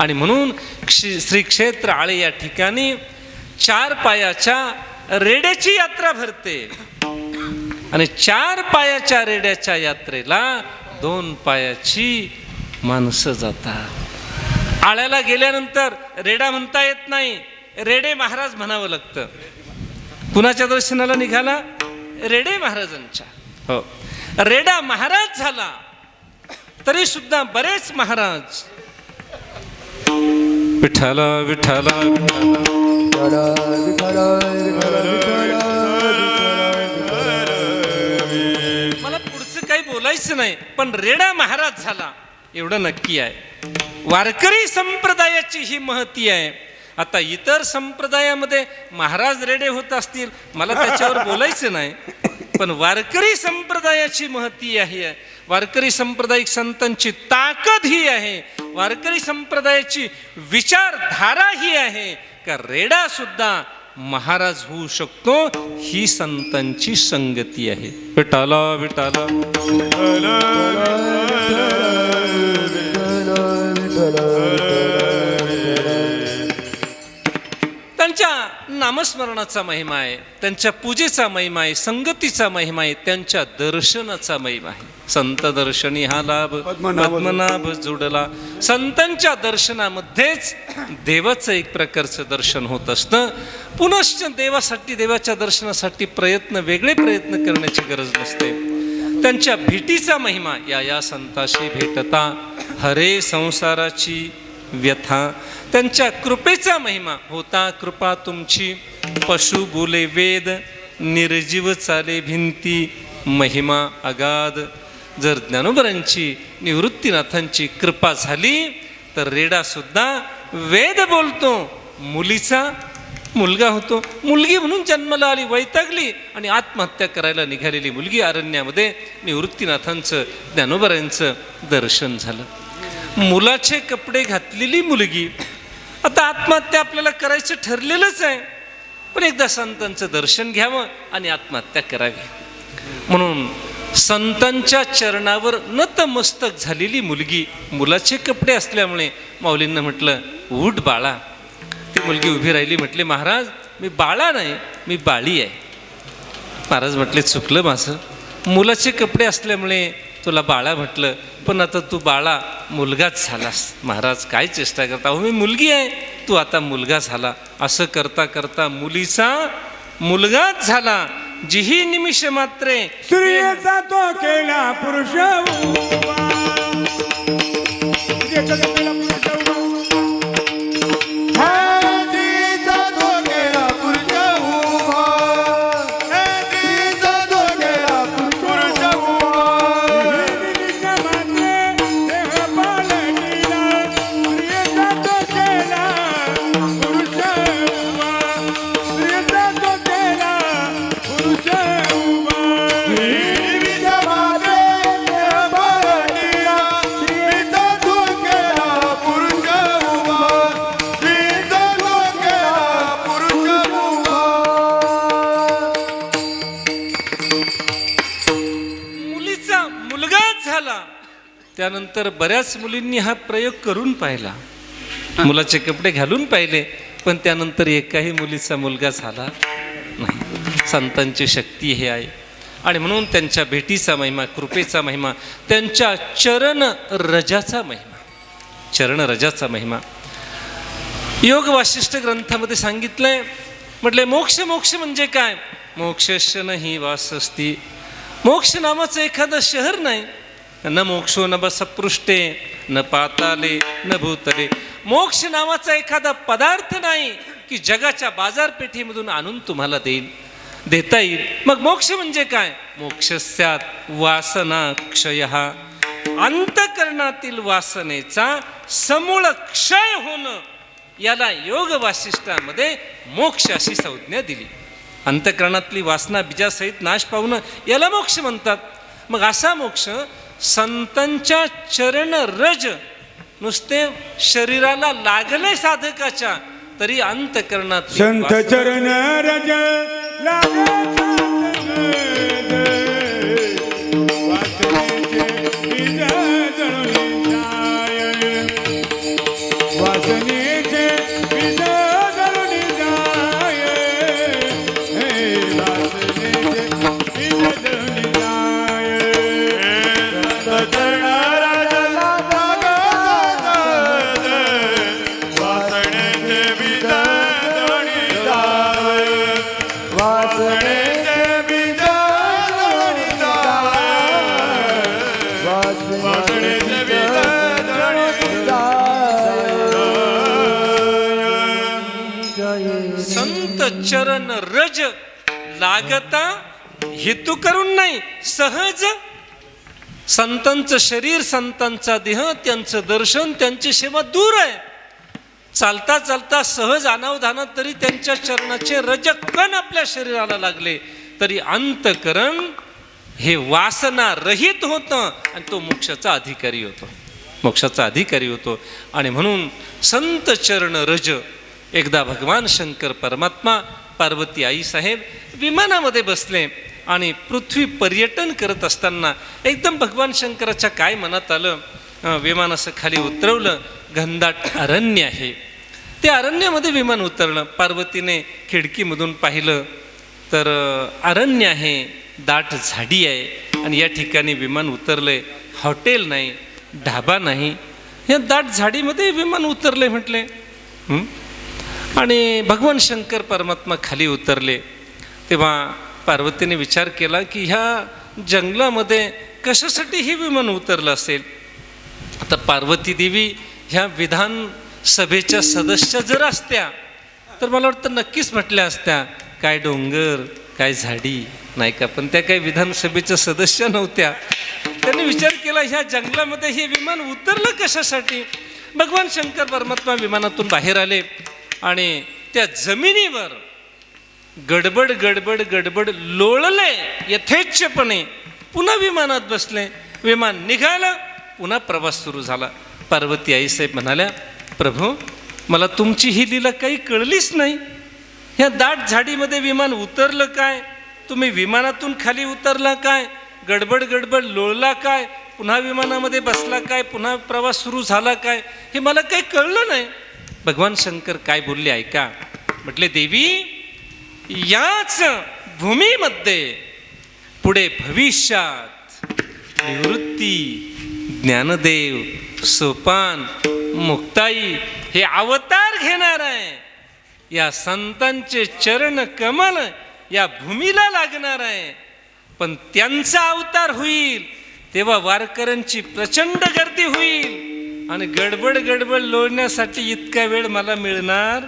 आणि म्हणून श्री क्षेत्र आळे या ठिकाणी 4 पायाच्या रेड्याची यात्रा भरते आणि 4 पायाच्या रेड्याच्या यात्रेला 2 पायाची माणसं जातात. आळ्याला गेल्यानंतर रेडा म्हणता येत नाही, रेडे महाराज म्हणावं लागतं. कुणाच्या दर्शनाला निघाला? रेडे महाराजांच्या. हो, रेडा महाराज झाला तरी सुद्धा बरेच महाराज विठ्ठला विठ्ठला मला पुढचं काही बोलायचं नाही, पण रेडा महाराज झाला एवढं नक्की आहे. वारकरी संप्रदायाची ही महती आहे. आता इतर संप्रदायामध्ये महाराज रेडे होत असतील, मला त्याच्यावर बोलायचं नाही, पण वारकरी संप्रदायाची महती आहे. वारकरी संप्रदायिक संतांची ताकद ही आहे, वारकरी संप्रदायाची विचारधारा ही आहे का रेडा सुद्धा महाराज होऊ शकतो. ही संतांची संगती आहे. विठाला विठाला त्यांच्या नामस्मरणाचा महिमा आहे, त्यांच्या पूजेचा महिमा आहे, संगतीचा महिमा आहे, त्यांच्या दर्शनाचा महिमा आहे. संत दर्शनी हा लाभ पद्मनाभ जोडला. संतांच्या दर्शनामध्येच देवाचं एक प्रकारचं दर्शन होत असतं. पुनश्च देवासाठी, देवाच्या दर्शनासाठी वेगळे प्रयत्न करण्याची गरज नसते. त्यांच्या भेटीचा महिमा, या संताशी भेटता हरे संसाराची व्यथा. त्यांच्या कृपेचा महिमा, होता कृपा तुमची, पशु बोले वेद, निर्जीव चाले भिंती, महिमा अगाध. जर ज्ञानोबरांची निवृत्तीनाथांची कृपा झाली तर रेडा सुद्धा वेद बोलतो, मुलीचा मुलगा होतो. मुलगी म्हणून जन्माला आली, वैतागली आणि आत्महत्या करायला निघालेली मुलगी अरण्यामध्ये निवृत्तीनाथांचं, ज्ञानोबरांचं दर्शन झालं. मुलाचे कपडे घातलेली मुलगी, आता आत्महत्या आपल्याला करायचं ठरलेलंच आहे, पण एकदा संतांचं दर्शन घ्यावं आणि आत्महत्या करावी. म्हणून संतांच्या चरणावर नतमस्तक झालेली मुलगी, मुलाचे कपडे असल्यामुळे माऊलींना म्हटलं, उठ बाळा. ती मुलगी उभी राहिली, म्हटले, महाराज मी बाळा नाही, मी बाळी आहे. महाराज म्हटले, चुकलं माझं, मुलाचे कपडे असल्यामुळे तुला बाळा म्हटलं, पण आता तू बाळा मुलगाच झालास. महाराज काय चेष्टा करता, हो मी मुलगी आहे, तू आता मुलगा झाला. असं करता करता मुलीचा मुलगाच झाला. जिही निमिष मात्रे स्त्रियेचा तो केला पुरुष त्यानंतर बऱ्याच मुलींनी हा प्रयोग करून पाहिला, मुलाचे कपडे घालून पाहिले, पण त्यानंतर एकाही मुलीचा मुलगा झाला नाही. संतांची शक्ती हे आहे. आणि म्हणून त्यांच्या भेटीचा महिमा, कृपेचा महिमा, त्यांच्या चरण रजाचा महिमा, चरण रजाचा महिमा योग वासिष्ठ ग्रंथामध्ये सांगितलंय. म्हटले मोक्ष मोक्ष म्हणजे काय? मोक्षस्य न हि वासस्ती. मोक्ष नावाचं एखादं शहर नाही. न मोक्षो न सपृष्टे न पाताले न भूतले. मोक्ष नावाचा एखादा पदार्थ नाही की जगाच्या बाजारपेठेमधून आणून तुम्हाला देता येईल. मग मोक्ष म्हणजे काय? मोक्षस्यात वासना क्षयः. अंतकरणातील वासनेचा समूळ क्षय होणं, याला योग वासिष्ठामध्ये मोक्ष अशी संज्ञा दिली. अंतकरणातली वासना बीजासहित नाश पावणं याला मोक्ष म्हणतात. मग असा मोक्ष संतांच्या चरण रज, नुसते शरीराला लागले साधकाच्या, तरी अंतकरणात संत चरण रज संत चरण रज लागता हेतू करून नाही, सहज. संतांचं शरीर, संतांचा देह, त्यांचं दर्शन, त्यांची सेवा दूर आहे. चालता चालता सहज अनावधानात तरी त्यांच्या चरणाचे रजकण आपल्या शरीराला लागले, तरी अंतकरण हे वासना रहित होतं आणि तो मोक्षाचा अधिकारी होतो, मोक्षाचा अधिकारी होतो. आणि म्हणून संत चरण रज. एकदा भगवान शंकर परमात्मा पार्वती आई साहेब विमानामध्ये बसले आणि पृथ्वी पर्यटन करत असताना एकदम भगवान शंकराच्या काय मनात आलं, विमान असं खाली उतरवलं. घनदाट अरण्य आहे, त्या अरण्यामध्ये विमान उतरलं. पार्वतीने खिडकीमधून पाहिलं तर अरण्य आहे, दाट झाडी आहे आणि या ठिकाणी विमान उतरलंय. हॉटेल नाही, ढाबा नाही, या दाट झाडीमध्ये विमान उतरले म्हटले. आणि भगवान शंकर परमात्मा खाली उतरले. तेव्हा पार्वतीने विचार केला की ह्या जंगलामध्ये कशासाठी हे विमान उतरलं असेल. आता पार्वती देवी ह्या विधानसभेच्या सदस्य जर असत्या तर मला वाटतं नक्कीच म्हटल्या असत्या काय डोंगर काय झाडी, नाही का? पण त्या काही विधानसभेच्या सदस्य नव्हत्या. त्यांनी विचार केला ह्या जंगलामध्ये हे विमान उतरलं कशासाठी. भगवान शंकर परमात्मा विमानातून बाहेर आले आणि त्या जमिनीवर गडबड गडबड गडबड लोळले यथेच्छपणे. पुन्हा विमानात बसले, विमान निघालं, पुन्हा प्रवास सुरू झाला. पार्वती आईसाहेब म्हणाल्या, प्रभू मला तुमची ही लीला काही कळलीच नाही. ह्या दाट झाडीमध्ये विमान उतरलं काय, तुम्ही विमानातून खाली उतरला काय, गडबड गडबड लोळला काय, पुन्हा विमानामध्ये बसला काय, पुन्हा प्रवास सुरू झाला काय, हे मला काही कळलं नाही. भगवान शंकर काय बोलले ऐका. म्हटले, देवी याच भूमीमध्ये पुढे भविष्यात निवृत्ती, ज्ञानदेव, सोपान, मुक्ताई हे अवतार घेणार आहे. या संतांचे चरण कमल या भूमीला लागणार आहे. पण त्यांचा अवतार होईल तेव्हा वारकऱ्यांची प्रचंड गर्दी होईल आणि गडबड गडबड लोळण्यासाठी इतका वेळ मला मिळणार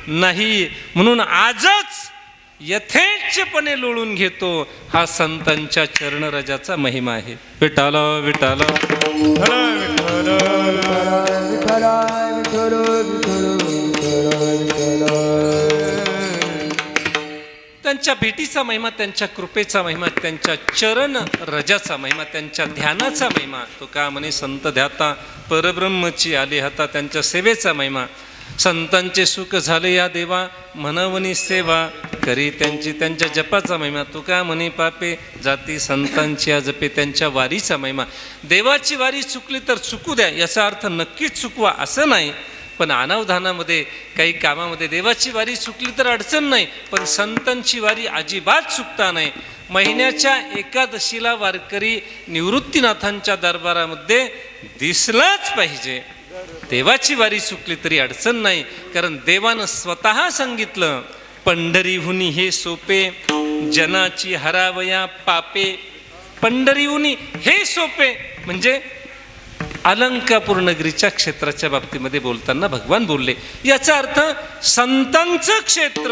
नाही. म्हणून आजच यथेच्छपणे लोळून घेतो. हा संतांच्या चरणरजाचा महिमा आहे. विठाल विठाल त्यांच्या भेटीचा महिमा, त्यांच्या कृपेचा महिमा, त्यांच्या चरण रजाचा महिमा, त्यांच्या ध्यानाचा महिमा. तो का म्हणे संत ध्याता परब्रह्मची आले हाता, त्यांच्या सेवेचा महिमा. संतांचे सुख झाले या देवा म्हणवनी सेवा करी त्यांची, त्यांच्या जपाचा महिमा. तो का म्हणे पापे जाती संतांची या जपे, त्यांच्या वारीचा महिमा. देवाची वारी चुकली तर चुकू द्या, याचा अर्थ नक्कीच चुकवा असं नाही, पण अनावधानामध्ये काही कामामध्ये देवाची वारी चुकली तर अडचण नाही, पण संतांची वारी अजिबात चुकता नाही. महिन्याच्या एकादशीला वारकरी निवृत्तीनाथांच्या दरबारामध्ये दिसलाच पाहिजे. देवाची वारी चुकली तरी अडचण नाही, कारण देवानं स्वतः सांगितलं पंढरीहुनी हे सोपे जनाची हरावया पापे. पंढरीहुनी हे सोपे म्हणजे अलंकापूर नगरीच्या क्षेत्राच्या बाबतीमध्ये बोलताना भगवान बोलले. याचा अर्थ संतांचं क्षेत्र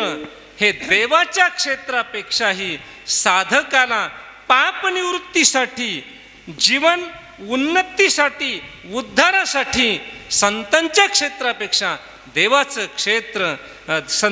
हे देवाच्या क्षेत्रापेक्षाही साधकाला पापनिवृत्तीसाठी, जीवन उन्नतीसाठी, उद्धारासाठी संतांच्या क्षेत्रापेक्षा देवाचं क्षेत्र,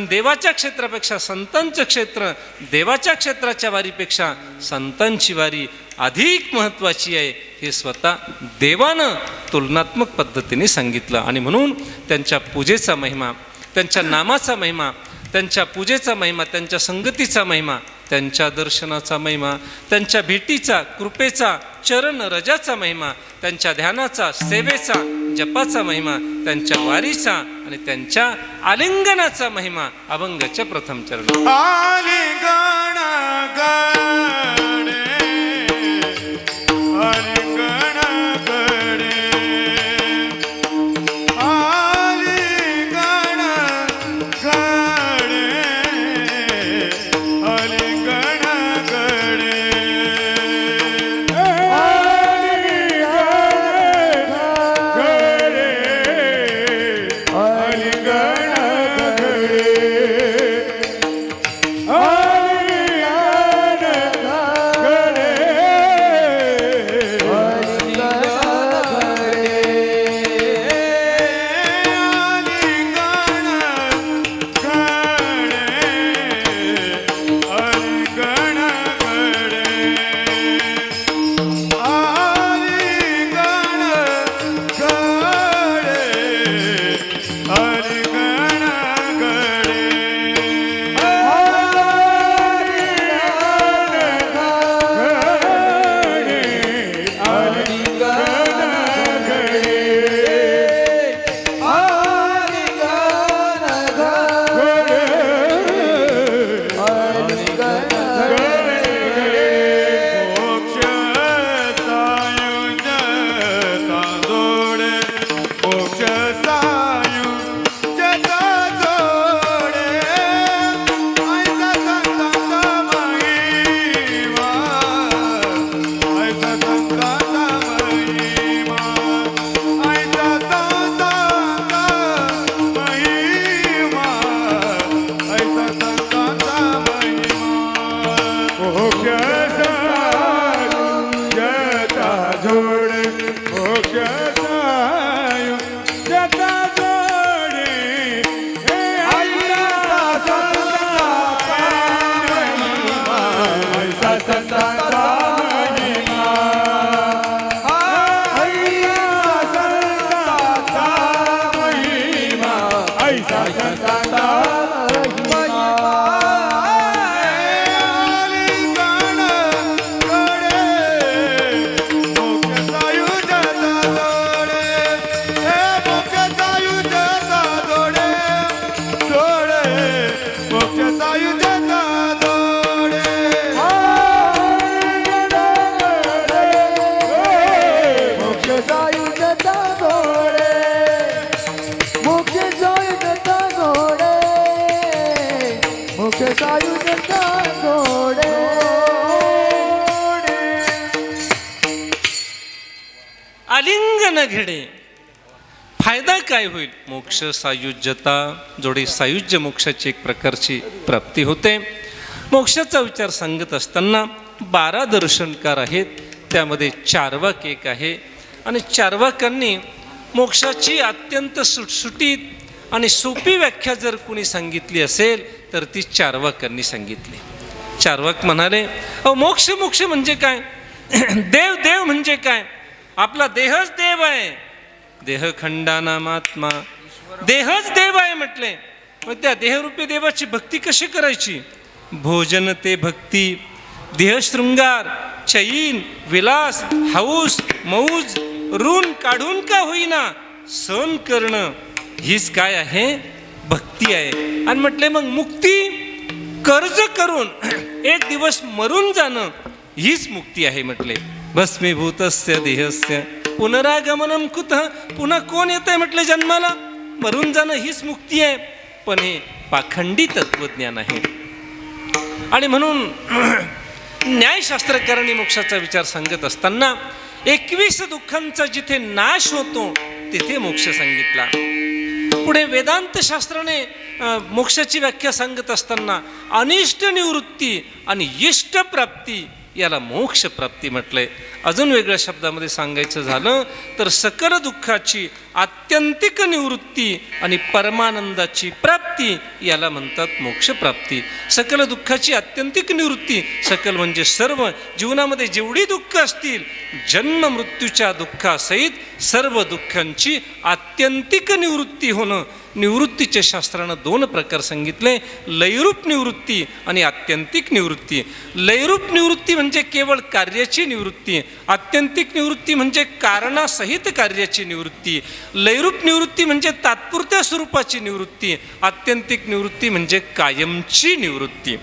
देवाच्या क्षेत्रापेक्षा संतांचं क्षेत्र, देवाच्या क्षेत्राच्या वारीपेक्षा संतांची वारी अधिक महत्त्वाची आहे, हे स्वतः देवानं तुलनात्मक पद्धतीने सांगितलं. आणि म्हणून त्यांच्या पूजेचा महिमा, त्यांच्या नामाचा महिमा, त्यांच्या पूजेचा महिमा, त्यांच्या संगतीचा महिमा, त्यांच्या दर्शनाचा महिमा, त्यांच्या भेटीचा, कृपेचा, चरण रजाचा महिमा, त्यांच्या ध्यानाचा, सेवेचा, जपाचा महिमा, त्यांच्या वारीचा आणि त्यांच्या आलिंगनाचा महिमा. अभंगाच्या प्रथम चरण. आलिंगन गडे, आलिंगन गडे, आलिंगन गडे, आलिंगन गडे, आलिंगन घेणे. फायदा काय होईल? मोक्ष सायुज्यता, जोडे सायुज्य मोक्षाची एक प्रकारची प्राप्ती होते. मोक्षाचा विचार सांगत असताना 12 दर्शनकार आहेत, त्यामध्ये चार्वाक एक आहे. आणि चार्वाकांनी मोक्षाची अत्यंत सुटसुटीत आणि सोपी व्याख्या जर कोणी सांगितली असेल तर ती चार्वाकांनी सांगितली. चार्वाक म्हणाले, अहो मोक्ष मोक्ष म्हणजे काय? देव देव म्हणजे काय? आपला देहच देव आहे. देहखंडानामात्मा, देहच देव आहे म्हटले. मग त्या देहरूपी देवाची भक्ती कशी करायची? भोजन ते भक्ती, देहशृंगार, चैन, विलास, हौस, मौज, ऋण काढून का होईना सण करणं, हीच काय आहे? भक्ती आहे. आणि म्हटले मग मुक्ती, कर्ज करून एक दिवस मरून जाणं, हीच मुक्ती आहे म्हटले. भस्मीभूतस्य देहस्य पुनरागमनम कुतः, पुन्हा कोण येत आहे म्हटले जन्माला? मरून जाणं हीच मुक्ती आहे. पण हे पाखंडी तत्वज्ञान आहे. आणि म्हणून न्यायशास्त्रकारांनी मोक्षाचा विचार सांगत असताना 21 दुःखांचा जिथे नाश होतो तिथे मोक्ष सांगितला. पुढे वेदांत शास्त्राने मोक्षाची व्याख्या सांगत असताना अनिष्ट निवृत्ती आणि इष्ट प्राप्ती याला मोक्ष प्राप्ती म्हटलंय. अजून वेगळ्या शब्दामध्ये सांगायचं झालं तर सकल दुःखाची आत्यंतिक निवृत्ती आणि परमानंदाची प्राप्ती याला म्हणतात मोक्ष प्राप्ती. सकल दुःखाची आत्यंतिक निवृत्ती, सकल म्हणजे सर्व, जीवनामध्ये जेवढी दुःख असतील जन्म मृत्यूच्या दुःखासहित सर्व दुःखांची आत्यंतिक निवृत्ती होणं. निवृत्तीच्या शास्त्रानं 2 प्रकार सांगितले, लयरूप निवृत्ती आणि आत्यंतिक निवृत्ती. लयरूप निवृत्ती म्हणजे केवळ कार्याची निवृत्ती, आत्यंतिक निवृत्ती म्हणजे कारणासहित कार्याची निवृत्ती. लयरूप निवृत्ती म्हणजे तात्पुरत्या स्वरूपाची निवृत्ती, आत्यंतिक निवृत्ती म्हणजे कायमची निवृत्ती.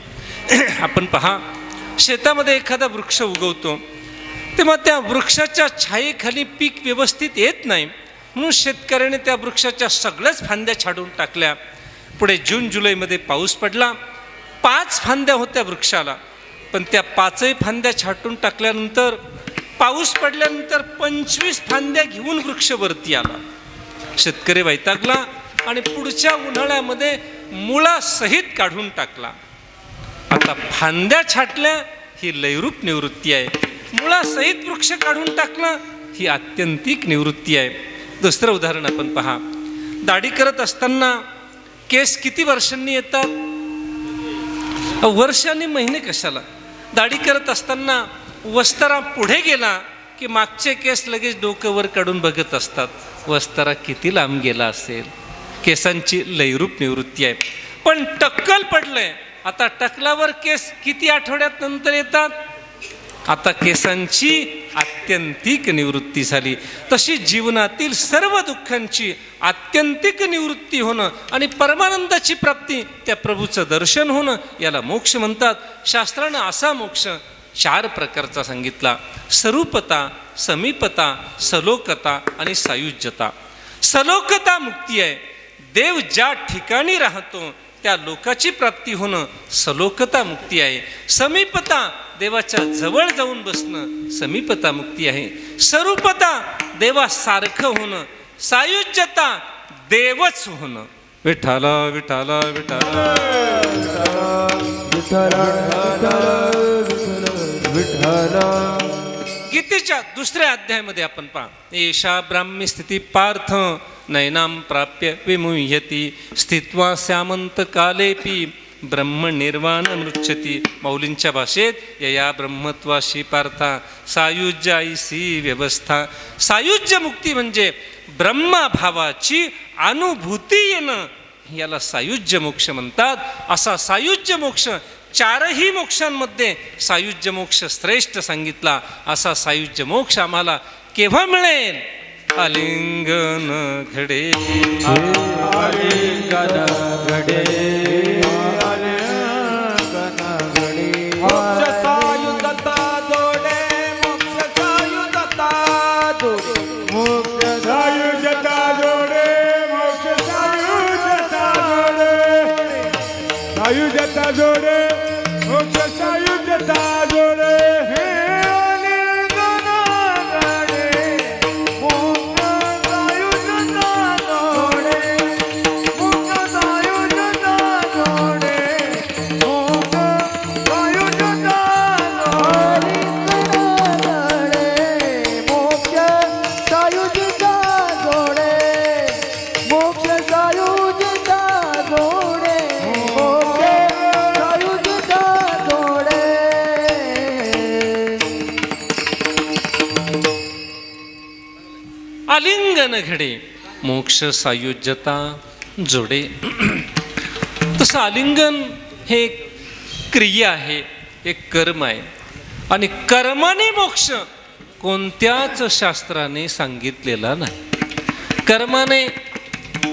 आपण पहा, शेतामध्ये एखादा वृक्ष उगवतो तेव्हा त्या वृक्षाच्या छायेखाली पीक व्यवस्थित येत नाही, म्हणून शेतकऱ्याने त्या वृक्षाच्या सगळ्याच फांद्या छाडून टाकल्या. पुढे जून जुलैमध्ये पाऊस पडला. 5 फांद्या होत्या वृक्षाला, पण त्या 5ही फांद्या छाटून टाकल्यानंतर पाऊस पडल्यानंतर 25 फांद्या घेऊन वृक्ष वरती आला. शेतकरी वैतागला आणि पुढच्या उन्हाळ्यामध्ये मुळासहित काढून टाकला. आता फांद्या छाटल्या ही लयरूप निवृत्ती आहे, मुळासहित वृक्ष काढून टाकला ही आत्यंतिक निवृत्ती आहे. दुसरं उदाहरण आपण पहा, दाढी करत असताना केस किती वर्षांनी येतात? वर्षांनी, महिने कशाला? दाढी करत असताना वस्तारा पुढे गेला की मागचे केस लगेच डोकं वर काढून बघत असतात, वस्तारा किती लांब गेला असेल. केसांची लयरूप निवृत्ती आहे. पण टक्कल पडलंय, आता टकलावर केस किती आठवड्यात नंतर येतात? आता केसांची आत्यंतिक निवृत्ती झाली. तशी जीवनातील सर्व दुःखांची आत्यंतिक निवृत्ती होणं आणि परमानंदाची प्राप्ती, त्या प्रभूचं दर्शन होणं याला मोक्ष म्हणतात. शास्त्रानं असा मोक्ष 4 प्रकारचा सांगितला: स्वरूपता, समीपता, सलोकता आणि सायुज्यता. सलोकता मुक्ती आहे, देव ज्या ठिकाणी राहतो त्या लोकाची प्राप्ती होणं सलोकता मुक्ती आहे. समीपता, देवाच्या जवळ जाऊन बसणं समीपता मुक्ती आहे. स्वरूपता, देवासारखं होणं. सायुज्यता, देवच होणं. विठाला विठाला विठाला गीतेच्या 2ऱ्या अध्यायामध्ये आपण पहा, एषा ब्राह्मी स्थिती पार्थ नैनाम प्राप्य विमुह्यती स्थित्वा स्यामंत कालेपी ब्रह्म निर्वाण मृच्छती. माऊलींच्या भाषेत यया ब्रह्मत्वाशी पार्था सायुज्याईसी व्यवस्था. सायुज्य मुक्ती म्हणजे ब्रह्मभावाची अनुभूती येणं, याला सायुज्य मोक्ष म्हणतात. असा सायुज्य मोक्ष 4ही मोक्षांमध्ये सायुज्य मोक्ष श्रेष्ठ सांगितला. असा सायुज्य मोक्ष आम्हाला केव्हा मिळेल? आलिंगन घडे, आलिंगन घडे, मोक्ष सायुज्यता जोडे, मोक्ष सायुज्यता जोडे, मोक्ष सायुज्यता जोडे, मोक्ष सायुज्यता जोडे, सायुज्यता जोडे, मोक्ष सायुज्यता जोडे. हे आलिंगन घडे, मोक्ष सायुज्यता जोडे, मोक्ष सायुज्यता जोडे, मोक्ष सायुज्यता जोडे. मोक्ष सायुज्यता जोडे, मोक्ष सायुज्यता जोडे, मोक्ष सायुज्यता आलिंगन घडे मोक्ष सायुज्यता जोडे. तसं आलिंगन हे एक क्रिया आहे, एक कर्म आहे. आणि कर्माने मोक्ष कोणत्याच शास्त्राने सांगितलेला नाही. कर्माने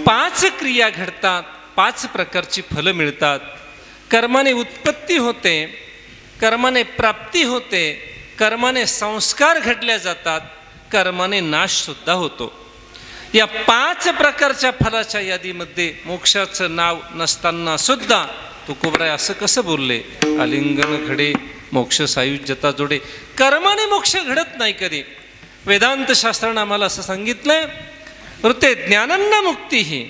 5 क्रिया घडतात, 5 प्रकारची फलं मिळतात. कर्माने उत्पत्ती होते, कर्माने प्राप्ती होते, कर्माने संस्कार घडल्या जातात, कर्माने नाशसुद्धा होतो. या 5 प्रकारच्या फलाच्या यादीमध्ये मोक्षाचं नाव नसताना सुद्धा तुकोबराय असं कसं बोलले? आलिंगन घडे मोक्ष सायुज्यता जोडे. कर्माने मोक्ष घडत नाही कधी. वेदांत शास्त्रानं आम्हाला असं सांगितलंय, ऋते ज्ञानन्न मुक्ती ही,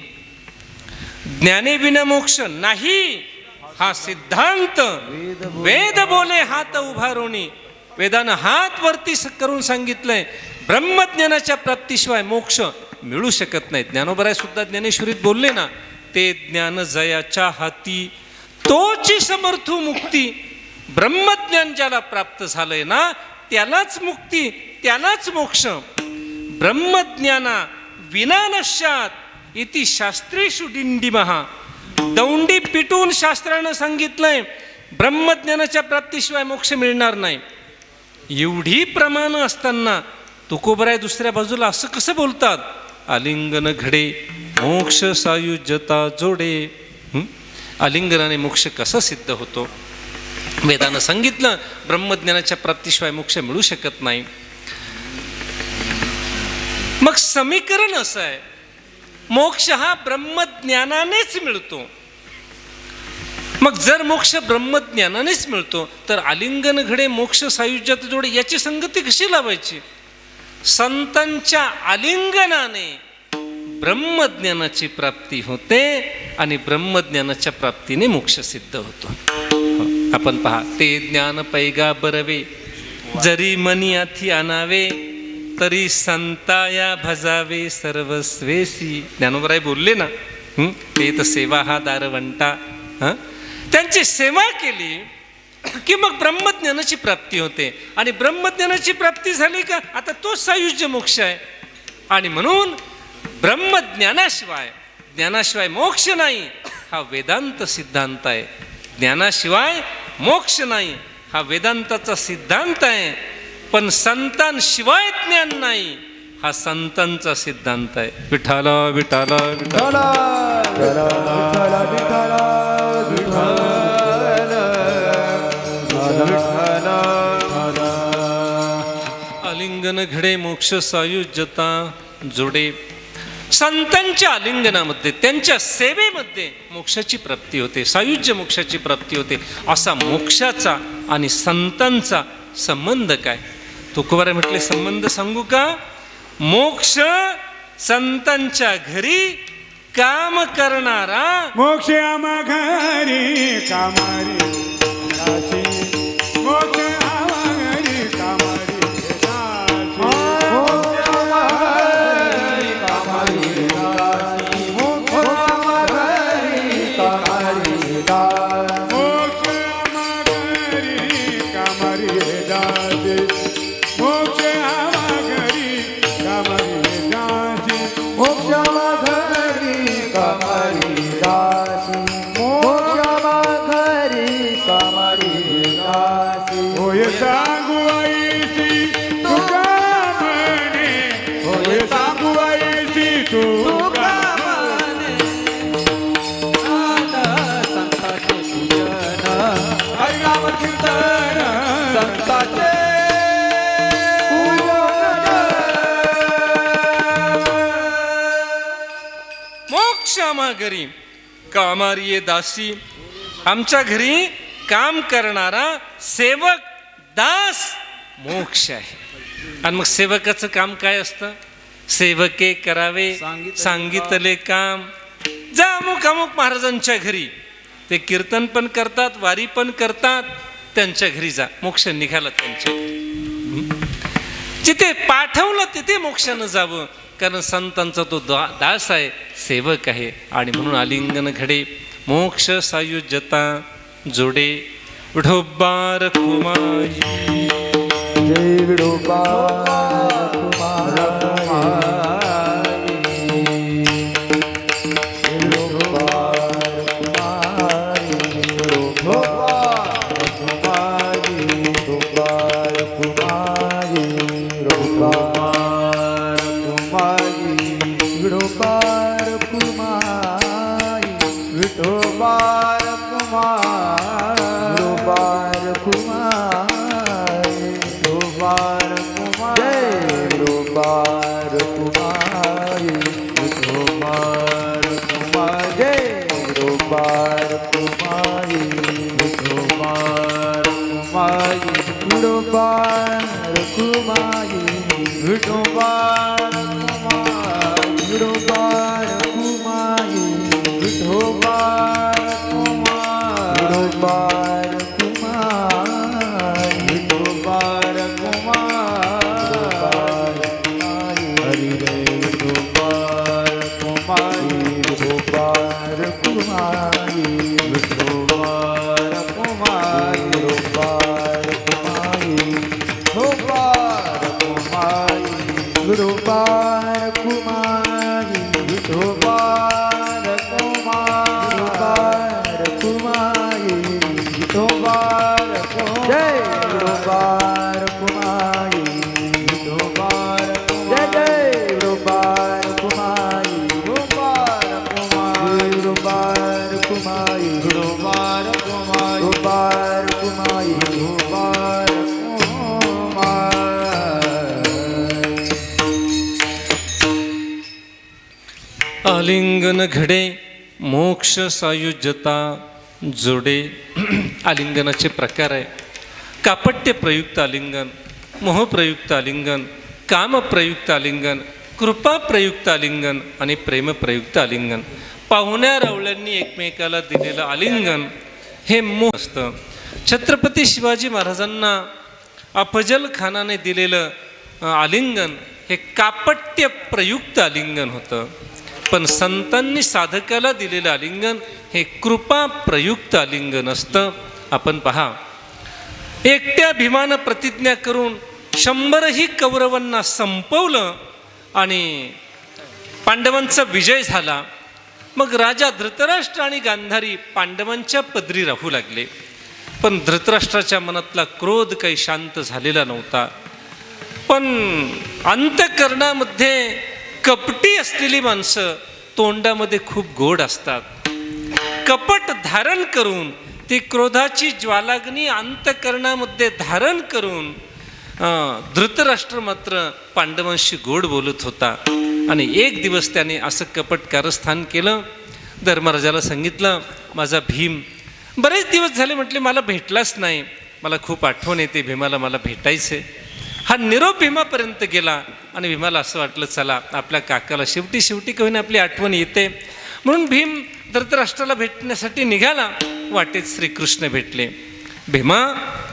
ज्ञाने विना मोक्ष नाही हा सिद्धांत वेद बोले हात उभारोणी. वेदानं हात वरती करून सांगितलंय, ब्रह्मज्ञानाच्या प्राप्तीशिवाय मोक्ष मिळू शकत नाही. ज्ञानोबराय सुद्धा ज्ञानेश्वरीत बोलले ना, ते ज्ञान जयाच्या हाती तोची समर्थू मुक्ती. ब्रह्मज्ञान ज्याला प्राप्त झालंय ना, त्यालाच मुक्ती, त्यालाच मोक्ष. ब्रह्मज्ञाना विना नश्यात इति शास्त्रेषु डिंडिमहा. दौंडी पिटून शास्त्रानं सांगितलंय, ब्रह्मज्ञानाच्या प्राप्तीशिवाय मोक्ष मिळणार नाही. एवढी प्रमाणं असताना तुकोबराय दुसऱ्या बाजूला असं कसं बोलतात? आलिंगन घडे मोक्ष सायुज्यता जोडे. आलिंगनाने मोक्ष कसा सिद्ध होतो? वेदानं सांगितलं, ब्रह्मज्ञानाच्या प्राप्तीशिवाय मोक्ष मिळू शकत नाही. मग समीकरण असं आहे, मोक्ष हा ब्रह्मज्ञानानेच मिळतो. मग जर मोक्ष ब्रह्मज्ञानानेच मिळतो, तर आलिंगन घडे मोक्ष सायुज्यात जोडे याची संगती कशी लावायची? संतांच्या आलिंगनाने ब्रह्मज्ञानाची प्राप्ती होते आणि ब्रह्मज्ञानाच्या प्राप्तीने मोक्ष सिद्ध होतो. आपण पहा, ते ज्ञान पैगा बरवे जरी मनी आथी आणावे तरी संताया भजावे सर्वस्वेसी. ज्ञानोबराय बोलले ना, ते तर सेवा हा दारवंटा. त्यांची सेवा केली की मग ब्रह्मज्ञानाची प्राप्ती होते. आणि ब्रह्मज्ञानाची प्राप्ती झाली का, आता तोच सायुज्य मोक्ष आहे. आणि म्हणून ज्ञानाशिवाय मोक्ष नाही हा वेदांत सिद्धांत आहे. ज्ञानाशिवाय मोक्ष नाही हा वेदांताचा सिद्धांत आहे. पण संतांशिवाय ज्ञान नाही हा संतांचा सिद्धांत आहे. विठाला विठाला विठाला आलिंगन घडे मोक्ष सायुज्यता जोडे. संतांच्या आलिंगनामध्ये, त्यांच्या सेवेमध्ये मोक्षाची प्राप्ती होते, सायुज्य मोक्षाची प्राप्ती होते. असा मोक्षाचा आणि संतांचा संबंध काय? तुकोबाराय म्हटले, संबंध सांगू का? मोक्ष संतांच्या घरी काम करणारा, मोक्ष आम्हा घरी कामारी दासी. मोक्ष आम्हा घरी कामारी दासी. मोक्ष आम्हा घरी कामारी दासी. मोक्ष आम्हा घरी कामारी दासी. मोक्ष आम्हा घरी कामारी दासी. मोक्ष आम्हा घरी कामारी दासी. मोक्ष आम्हा घरी कामारी दासी. मोक्ष आम्हा घरी कामारी दासी. होय सांगू आईसी तुका म्हणे, होय सांगू आईसी तुका म्हणे. संतांचे पूजन हरिनाम कीर्तन संतांचे मोक्ष आम्हा घरी कामारी ये दासी. आमच्या घरी काम करणारा सेवक दास मोक्ष आहे. आणि मग सेवकाचं काम काय असतं? सेवके करावे सांगितले काम. जा अमुक अमुक महाराजांच्या घरी, ते कीर्तन पण करतात, वारी पण करतात, त्यांच्या घरी जा, मोक्ष निघाला त्यांच्या घरी. जिथे पाठवलं तिथे मोक्षानं जावं, कारण संतांचा तो दास आहे, सेवक आहे. आणि म्हणून आलिंगन घडे मोक्ष सायुज्यता जोडे. विठोबा रखुमाई जय विठोबा रखुमाई. गुरुबार कुमार गुरुबार कुमार गुरुबार कुमार जय गुरुबार कुमार गुरुबार कुमार जय गुरुबार कुमार गुरुबार कुमार गुरुबार कुमार गुरुबार गुरुबार कुमारी विठोबार कुमार गुरुबार कुमार विठोबार कुमार हरि रे विठोबार कुमारी विठोबार कुमारी विठोबार कुमार गुरुबार कुमारी विठोबार कुमारी गुरुबार कुमारी विठोबार कुमार कुमारी विठोबार जय गुरुबार कुमारी विठोबार जय जय गुरुबार कुमारी गुरुबार कुमारी गुरुबार कुमारी गुरुबार कुमारी गुरुबार कुमारी गुरुबार आलिंगन घडे मोक्ष सायुज्यता जोडे. आलिंगनाचे प्रकार आहे. कापट्य प्रयुक्त आलिंगन, मोहप्रयुक्त आलिंगन, कामप्रयुक्त आलिंगन, कृपाप्रयुक्त आलिंगन आणि प्रेमप्रयुक्त आलिंगन. पाहुण्या रावळ्यांनी एकमेकाला दिलेलं आलिंगन हे मोह असतं. छत्रपती शिवाजी महाराजांना अफजल खानाने दिलेलं आलिंगन हे कापट्य प्रयुक्त आलिंगन होतं. पण संतांनी साधकाला दिलेलं आलिंगन हे कृपा प्रयुक्त आलिंगन असतं. आपण पहा, एकट्या भीमानं प्रतिज्ञा करून 100ही कौरवांना संपवलं आणि पांडवांचा विजय झाला. मग राजा धृतराष्ट्र आणि गांधारी पांडवांच्या पदरी राहू लागले. पण धृतराष्ट्राच्या मनातला क्रोध काही शांत झालेला नव्हता. पण अंतःकरणामध्ये कपटी असलेली माणसं तोंडामध्ये खूप गोड असतात. कपट धारण करून ती क्रोधाची ज्वालाग्नी अंतःकरणामध्ये धारण करून धृतराष्ट्र मात्र पांडवांशी गोड बोलत होता. आणि एक दिवस त्याने असं कपट कारस्थान केलं. धर्मराजाला सांगितलं, माझा भीम बरेच दिवस झाले म्हटले मला भेटलाच नाही, मला खूप आठवण येते भीमाला, मला भेटायचे. हा निरोप भीमापर्यंत गेला आणि भीमाला असं वाटलं चला आपल्या काकाला शेवटी का होईना आपली आठवण येते. म्हणून भीम धृतराष्ट्राला भेटण्यासाठी निघाला. वाटेत श्रीकृष्ण भेटले. भीमा,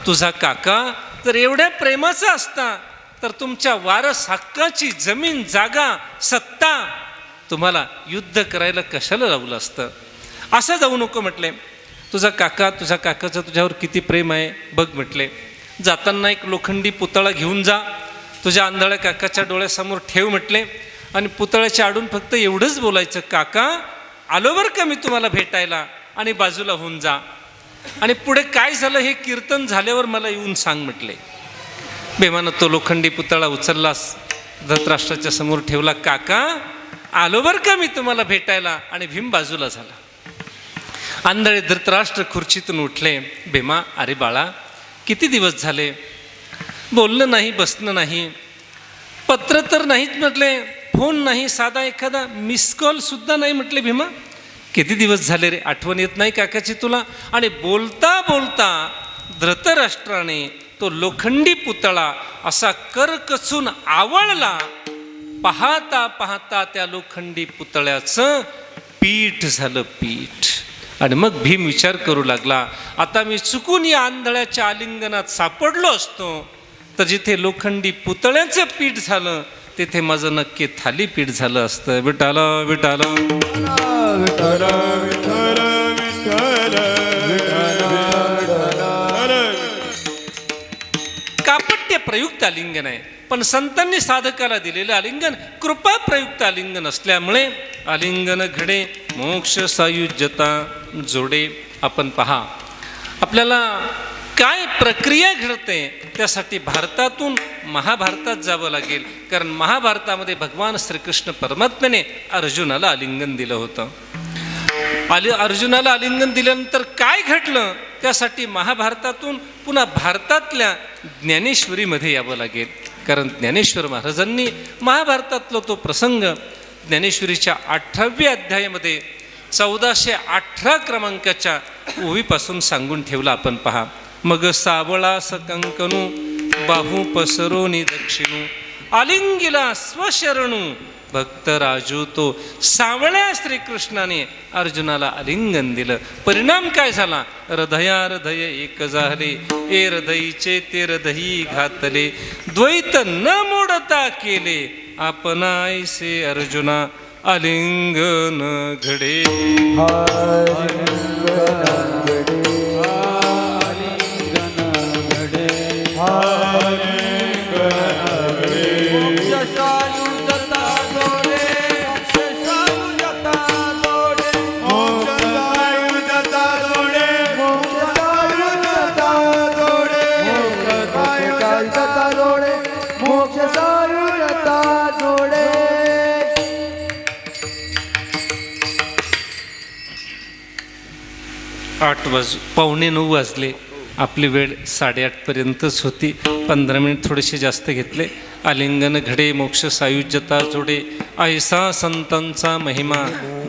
तुझा काका जर एवढ्या प्रेमाचा असता तर तुमच्या वारस हक्काची जमीन जागा सत्ता तुम्हाला युद्ध करायला कशाला लावलं असतं. असं जाऊ नको म्हटले. तुझ्या काकाचं तुझ्यावर किती प्रेम आहे बघ म्हटले. जाताना एक लोखंडी पुतळा घेऊन जा, तुझ्या आंधळ्या काकाच्या डोळ्यासमोर ठेव म्हटले. आणि पुतळ्याच्या आडून फक्त एवढंच बोलायचं, काका आलो बरं का मी तुम्हाला भेटायला, आणि बाजूला होऊन जा. आणि पुढे काय झालं हे कीर्तन झाल्यावर मला येऊन सांग म्हटले. भीमानं तो लोखंडी पुतळा उचललास, धृतराष्ट्राच्या समोर ठेवला. काका आलो बरं का मी तुम्हाला भेटायला, आणि भीम बाजूला झाला. आंधळे धृतराष्ट्र खुर्चीतून उठले. भीमा, अरे बाळा किती दिवस झाले बोलणं नाही, बसणं नाही, पत्र तर नाहीच म्हटले, फोन नाही, साधा एखादा मिस कॉल सुद्धा नाही म्हटले. भीमा किती दिवस झाले रे, आठवण येत नाही काकाची तुला. आणि बोलता बोलता धृतराष्ट्राने तो लोखंडी पुतळा असा करकचून आवळला. पाहता पाहता त्या लोखंडी पुतळ्याचं पीठ झालं, पीठ. आणि मग भीम विचार करू लागला, आता मी चुकून या आंधळ्याच्या आलिंगनात सापडलो असतो तर जिथे लोखंडी पुतळ्याचं पीठ झालं तिथे माझं नक्की थालीपीठ झालं असतं. विठाला विठाला विठ्ठल विठ्ठल कापट्य प्रयुक्त आलिंगन आहे. पण संतांनी साधकाला दिलेलं आलिंगन कृपा प्रयुक्त आलिंगन असल्यामुळे आलिंगन घडे मोक्ष सायुज्यता जोडे. आपण पहा, आपल्याला काय प्रक्रिया घडते त्यासाठी भारतातून महाभारतात जावं लागेल. कारण महाभारतामध्ये भगवान श्रीकृष्ण परमात्म्याने अर्जुनाला आलिंगन दिलं होतं. अर्जुनाला आलिंगन दिल्यानंतर काय घडलं, त्यासाठी महाभारतातून पुन्हा भारतातल्या ज्ञानेश्वरीमध्ये यावं लागेल. कारण ज्ञानेश्वर महाराजांनी महाभारतातला तो प्रसंग ज्ञानेश्वरीच्या 18व्या अध्यायामध्ये 1418 क्रमांकाच्या ओवीपासून सांगून ठेवला. आपण पहा. मग सावळा सकंकनू बाहू पसरोनी दक्षिणू आलिंगिला स्वशरणू भक्त राजू. तो सावळ्या श्रीकृष्णाने अर्जुनाला आलिंगन दिलं. परिणाम काय झाला? हृदय एक झाले, ए हृदयीचे ते हृदयी घातले, द्वैत न मोडता केले, आपणायसे अर्जुना आलिंगन घडे. पावणे 9 वाजले. आपली वेळ 8:30पर्यंतच होती. 15 मिनिट थोडेसे जास्त घेतले. आलिंगन घडे मोक्ष सायुज्यता जोडे, ऐसा संतांचा महिमा,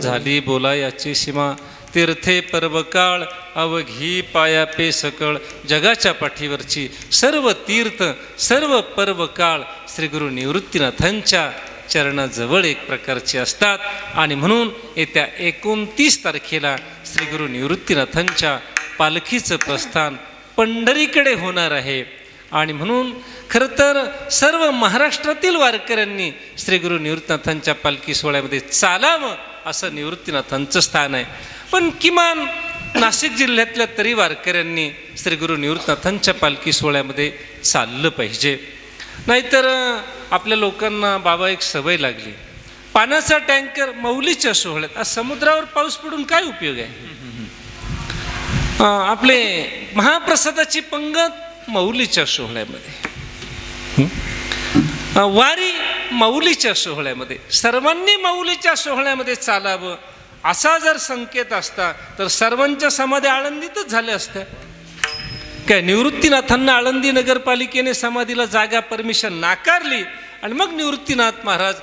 झाली बोला याची सीमा, तीर्थे पर्वकाळ अवघी पायापे सकळ. जगाच्या पाठीवरची सर्व तीर्थ सर्व पर्वकाळ श्री गुरु निवृत्तीनाथांच्या चरणाजवळ एक प्रकारचे असतात. आणि म्हणून येत्या 29 तारखेला श्री गुरु निवृत्तीनाथांच्या पालखीचं प्रस्थान पंढरीकडे होणार आहे. आणि म्हणून खरं तर सर्व महाराष्ट्रातील वारकऱ्यांनी श्री गुरु निवृत्तीनाथांच्या पालखी सोहळ्यामध्ये चालावं असं निवृत्तीनाथांचं स्थान आहे. पण किमान नाशिक जिल्ह्यातल्या तरी वारकऱ्यांनी श्री गुरु निवृत्तीनाथांच्या पालखी सोहळ्यामध्ये चाललं पाहिजे. नाहीतर आपल्या लोकांना बाबा एक सवय लागली, पाण्याचा टँकर माऊलीच्या सोहळ्यात. आज समुद्रावर पाऊस पडून काय उपयोग आहे? आपले महाप्रसादाची पंगत माऊलीच्या सोहळ्यामध्ये, वारी माऊलीच्या सोहळ्यामध्ये, सर्वांनी माऊलीच्या सोहळ्यामध्ये चालावं असा जर संकेत असता तर सर्वांच्या समाधी आळंदीतच झाल्या असत्या. काय निवृत्तीनाथांना आळंदी नगरपालिकेने समाधीला जागा परमिशन नाकारली आणि मग निवृत्तीनाथ महाराज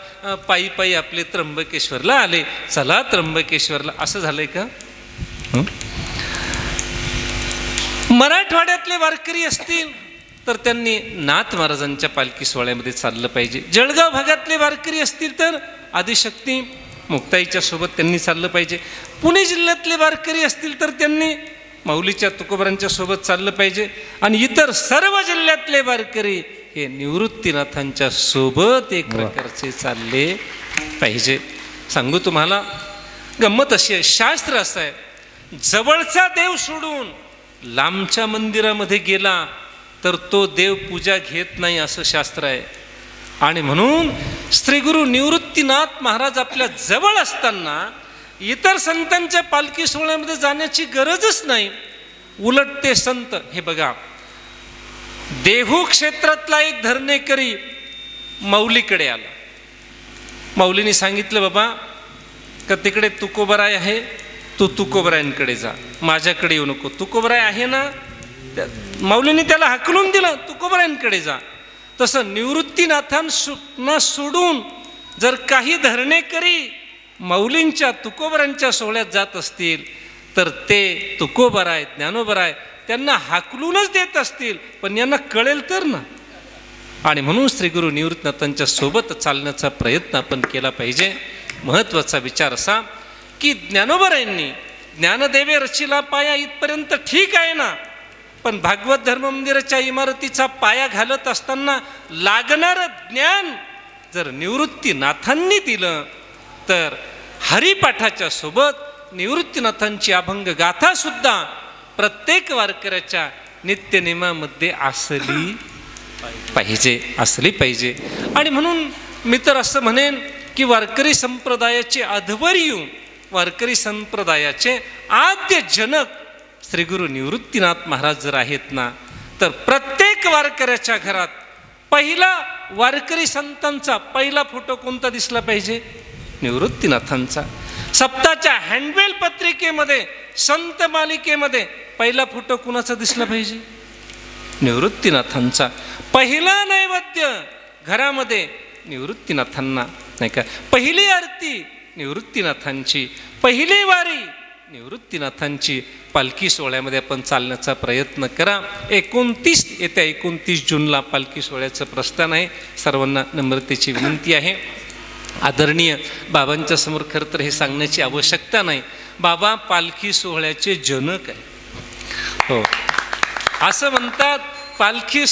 पायी पायी आपले त्र्यंबकेश्वरला आले. चला त्र्यंबकेश्वरला, असं झालंय का? मराठवाड्यातले वारकरी असतील तर त्यांनी नाथ महाराजांच्या पालखी सोहळ्यामध्ये चाललं पाहिजे. जळगाव भागातले वारकरी असतील तर आदिशक्ती मुक्ताईच्या सोबत त्यांनी चाललं पाहिजे. पुणे जिल्ह्यातले वारकरी असतील तर त्यांनी माऊलीच्या तुकोबरांच्या सोबत चाललं पाहिजे. आणि इतर सर्व जिल्ह्यातले वारकरी हे निवृत्तीनाथांच्या सोबत एक प्रकारचे चालले पाहिजे. सांगू तुम्हाला, गंमत अशी आहे, शास्त्र असं आहे, जवळचा देव सोडून लांबच्या मंदिरामध्ये गेला तर तो देव पूजा घेत नाही असं शास्त्र आहे. आणि म्हणून श्री गुरु निवृत्तीनाथ महाराज आपल्या जवळ असताना इतर संतांच्या पालखी सोहळ्यामध्ये जाण्याची गरजच नाही. उलट ते संत, हे बघा, देहू क्षेत्रातला एक धरणेकरी माऊलीकडे आला. माऊलीने सांगितलं, बाबा का तिकडे तुकोबराय आहे, तू तुकोबरायांकडे जा, माझ्याकडे येऊ नको. तुकोबराय आहे ना, माऊलीने त्याला हाकलून दिलं, तुकोबरायांकडे जा. तसं निवृत्तीनाथांना सोडून जर काही धरणेकरी माऊलींच्या तुकोबरांच्या सोहळ्यात जात असतील तर ते तुकोबराय ज्ञानोबराय त्यांना हाकलूनच देत असतील, पण यांना कळेल तर ना. आणि म्हणून श्री गुरु निवृत्तीनाथांच्या सोबत चालण्याचा प्रयत्न आपण केला पाहिजे. महत्त्वाचा विचार असा की ज्ञानोबरायांनी ज्ञानदेवे रचिला पाया इथपर्यंत ठीक आहे ना, पण भागवत धर्म मंदिराच्या इमारतीचा पाया घालत असताना लागणारं ज्ञान जर निवृत्तीनाथांनी दिलं तर हरिपाठाच्या सोबत निवृत्तीनाथांची अभंग गाथा सुद्धा प्रत्येक वारकऱ्याच्या नित्यनेमामध्ये असली पाहिजे. आणि म्हणून मी तर असं म्हणेन की वारकरी संप्रदायाचे अध्वर्यू, वारकरी संप्रदायाचे आद्य जनक श्री गुरु निवृत्तीनाथ महाराज जर आहेत ना, तर प्रत्येक वारकऱ्याच्या घरात पहिला वारकरी संतांचा पहिला फोटो कोणता दिसला पाहिजे? निवृत्तीनाथांचा. सप्ताहाच्या हँडबिल पत्रिकेमध्ये, संत मालिकेमध्ये पहिला फोटो कुणाचा दिसला पाहिजे? निवृत्तीनाथांचा. पहिला नैवेद्य घरामध्ये निवृत्तीनाथांना, नाही का? पहिली आरती निवृत्तीनाथांची, पहिली वारी निवृत्तीनाथांची. पालखी सोहळ्यामध्ये आपण चालण्याचा प्रयत्न करा. येत्या 29 जूनला पालखी सोहळ्याचं प्रस्थान आहे. सर्वांना नम्रतेची विनंती आहे. आदरणीय बाबांच्या समोर खरं तर हे सांगण्याची आवश्यकता नाही. बाबा पालखी सोहळ्याचे जनक आहे. हो, असं म्हणतात पालखी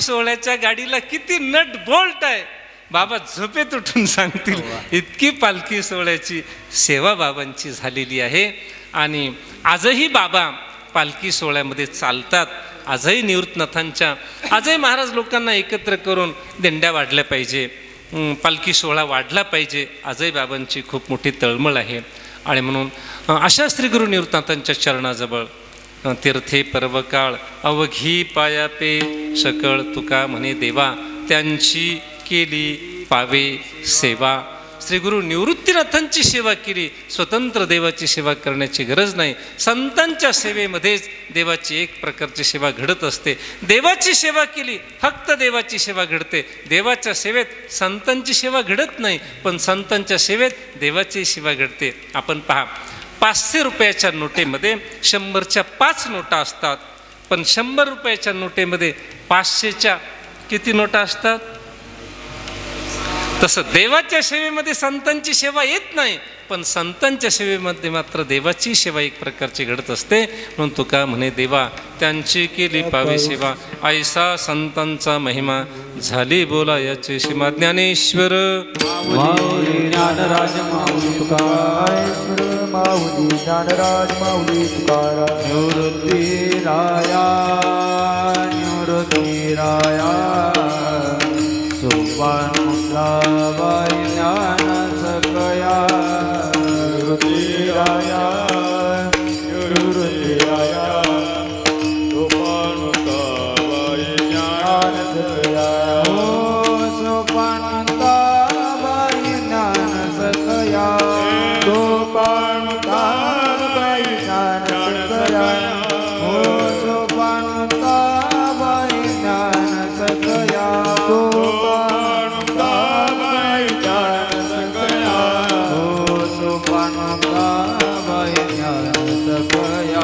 सोहळ्याच्या गाडीला किती नट बोल्ट आहे. बाबा झोपेत उठून सांगतील इतकी पालखी सोहळ्याची सेवा बाबांची झालेली आहे. आणि आजही बाबा पालखी सोहळ्यामध्ये चालतात. आजही निवृत्तीनाथांच्या, आजही महाराज लोकांना एकत्र करून दिंड्या वाढल्या पाहिजे, पालखी सोहळा वाढला पाहिजे. आजही बाबांची खूप मोठी तळमळ आहे. आणि म्हणून अशा श्री गुरु निवृत्तीनाथांच्या चरणाजवळ तीर्थे पर्वकाळ अवघी पायापे सकळ तुका म्हणे देवा, त्यांची केली पावे सेवा. श्री गुरु निवृत्तीनाथांची सेवा केली, स्वतंत्र देवाची सेवा करण्याची गरज नाही. संतांच्या सेवेमध्येच देवाची एक प्रकारची सेवा घडत असते. देवाची सेवा केली, फक्त देवाची सेवा घडते. देवाच्या सेवेत संतांची सेवा घडत नाही, पण संतांच्या सेवेत देवाची सेवा घडते. आपण पहा, 500 रुपयाच्या नोटेमध्ये 100च्या 5 नोटा असतात, पण 100 रुपयाच्या नोटेमध्ये 500च्या किती नोटा असतात? तसं देवाच्या सेवेमध्ये संतांची सेवा येत नाही, पण संतांच्या सेवेमध्ये मात्र देवाची सेवा एक प्रकारची घडत असते. म्हणून तुका म्हणे देवा, त्यांची केली पावे सेवा. ऐसा संतांचा महिमा, झाली बोला याची सीमा. ज्ञानेश्वर माऊली ज्ञानराज माऊली तुकाराम, माऊली ज्ञानराज माऊली तुकाराम. निवृत्ती राया, निवृत्ती राया, सोपान मुक्ताबाई ज्ञान सकया. निवृत्ती राया, निवृत्ती राया, सोपान मुक्ताबाई ज्ञान सकया. हो सोपान मुक्ताबाई ज्ञान सकया, सोपान मुक्ताबाई ज्ञान सकया. हो सोपान मुक्ताबाई ज्ञान सकया, सोपान मुक्ताबाई ज्ञान सकया. हो सोपान मुक्ताबाई ज्ञान सकया,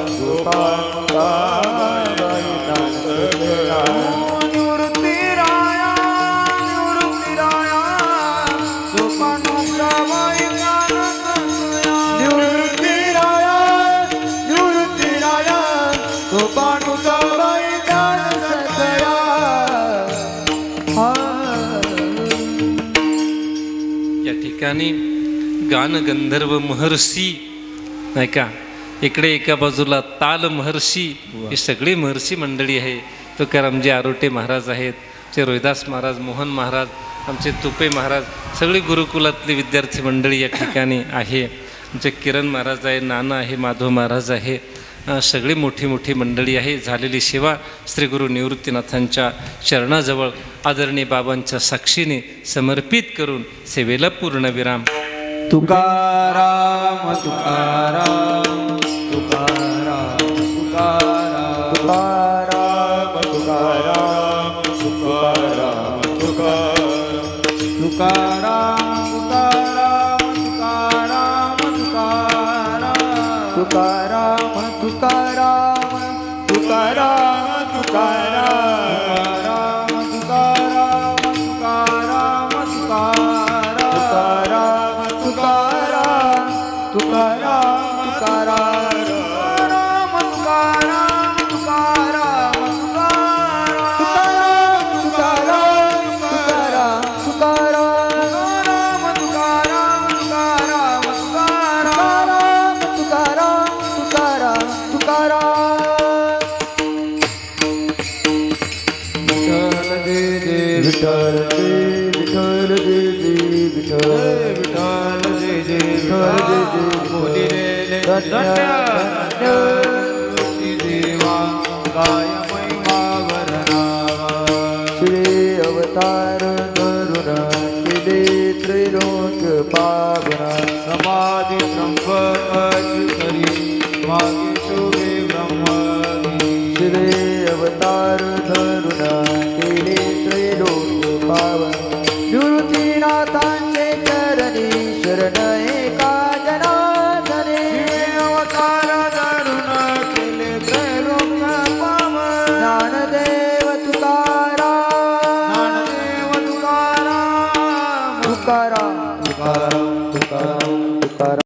सोपान मुक्ताबाई ज्ञान सकया. निवृत्ती राया, निवृत्ती राया, सोपान मुक्ताबाई ज्ञान सकया. निवृत्ती राया, निवृत्ती राया, सोपान मुक्ताबाई ज्ञान सकया. या ठिकाणी गानगंधर्व महर्षी, नाही का? इकडे एका बाजूला ताल महर्षी, ही सगळी महर्षी मंडळी आहे. तुकारामजी आरोटे महाराज आहेत, आमचे रोहिदास महाराज, मोहन महाराज, आमचे तुपे महाराज, सगळी गुरुकुलातली विद्यार्थी मंडळी या ठिकाणी आहे. आमचे किरण महाराज आहे, नाना आहे, माधव महाराज आहे. सगळी मोठी मोठी मंडळी आहे. झालेली सेवा श्री गुरु निवृत्तीनाथांच्या चरणाजवळ आदरणीय बाबांच्या साक्षीने समर्पित करून सेवेला पूर्णविराम. तुकाराम तुकाराम तुकाराम तुकाराम तुकाराम तुकाराम तुकाराम तुकाराम तुकाराम तुकाराम तुकाराम तुकाराम तुकाराम तुकाराम देवा काय महिमा वर्णावा. श्री अवतार करुणा केले त्रैलोक्य पावना समाधी त्र्यंबक शिखरी मागे शोभे ब्रह्मणी शिवे अवतार धरुण केले त्रैलोक पावन निवृत्तीनाथांचे चरणी शरण एका जनार्दने अवतार धरून केले त्रैलोक्य पावन ज्ञानदेव तुकाराम ज्ञानदेव तुकाराम तुकाराम तुकाराम तुकाराम तुकाराम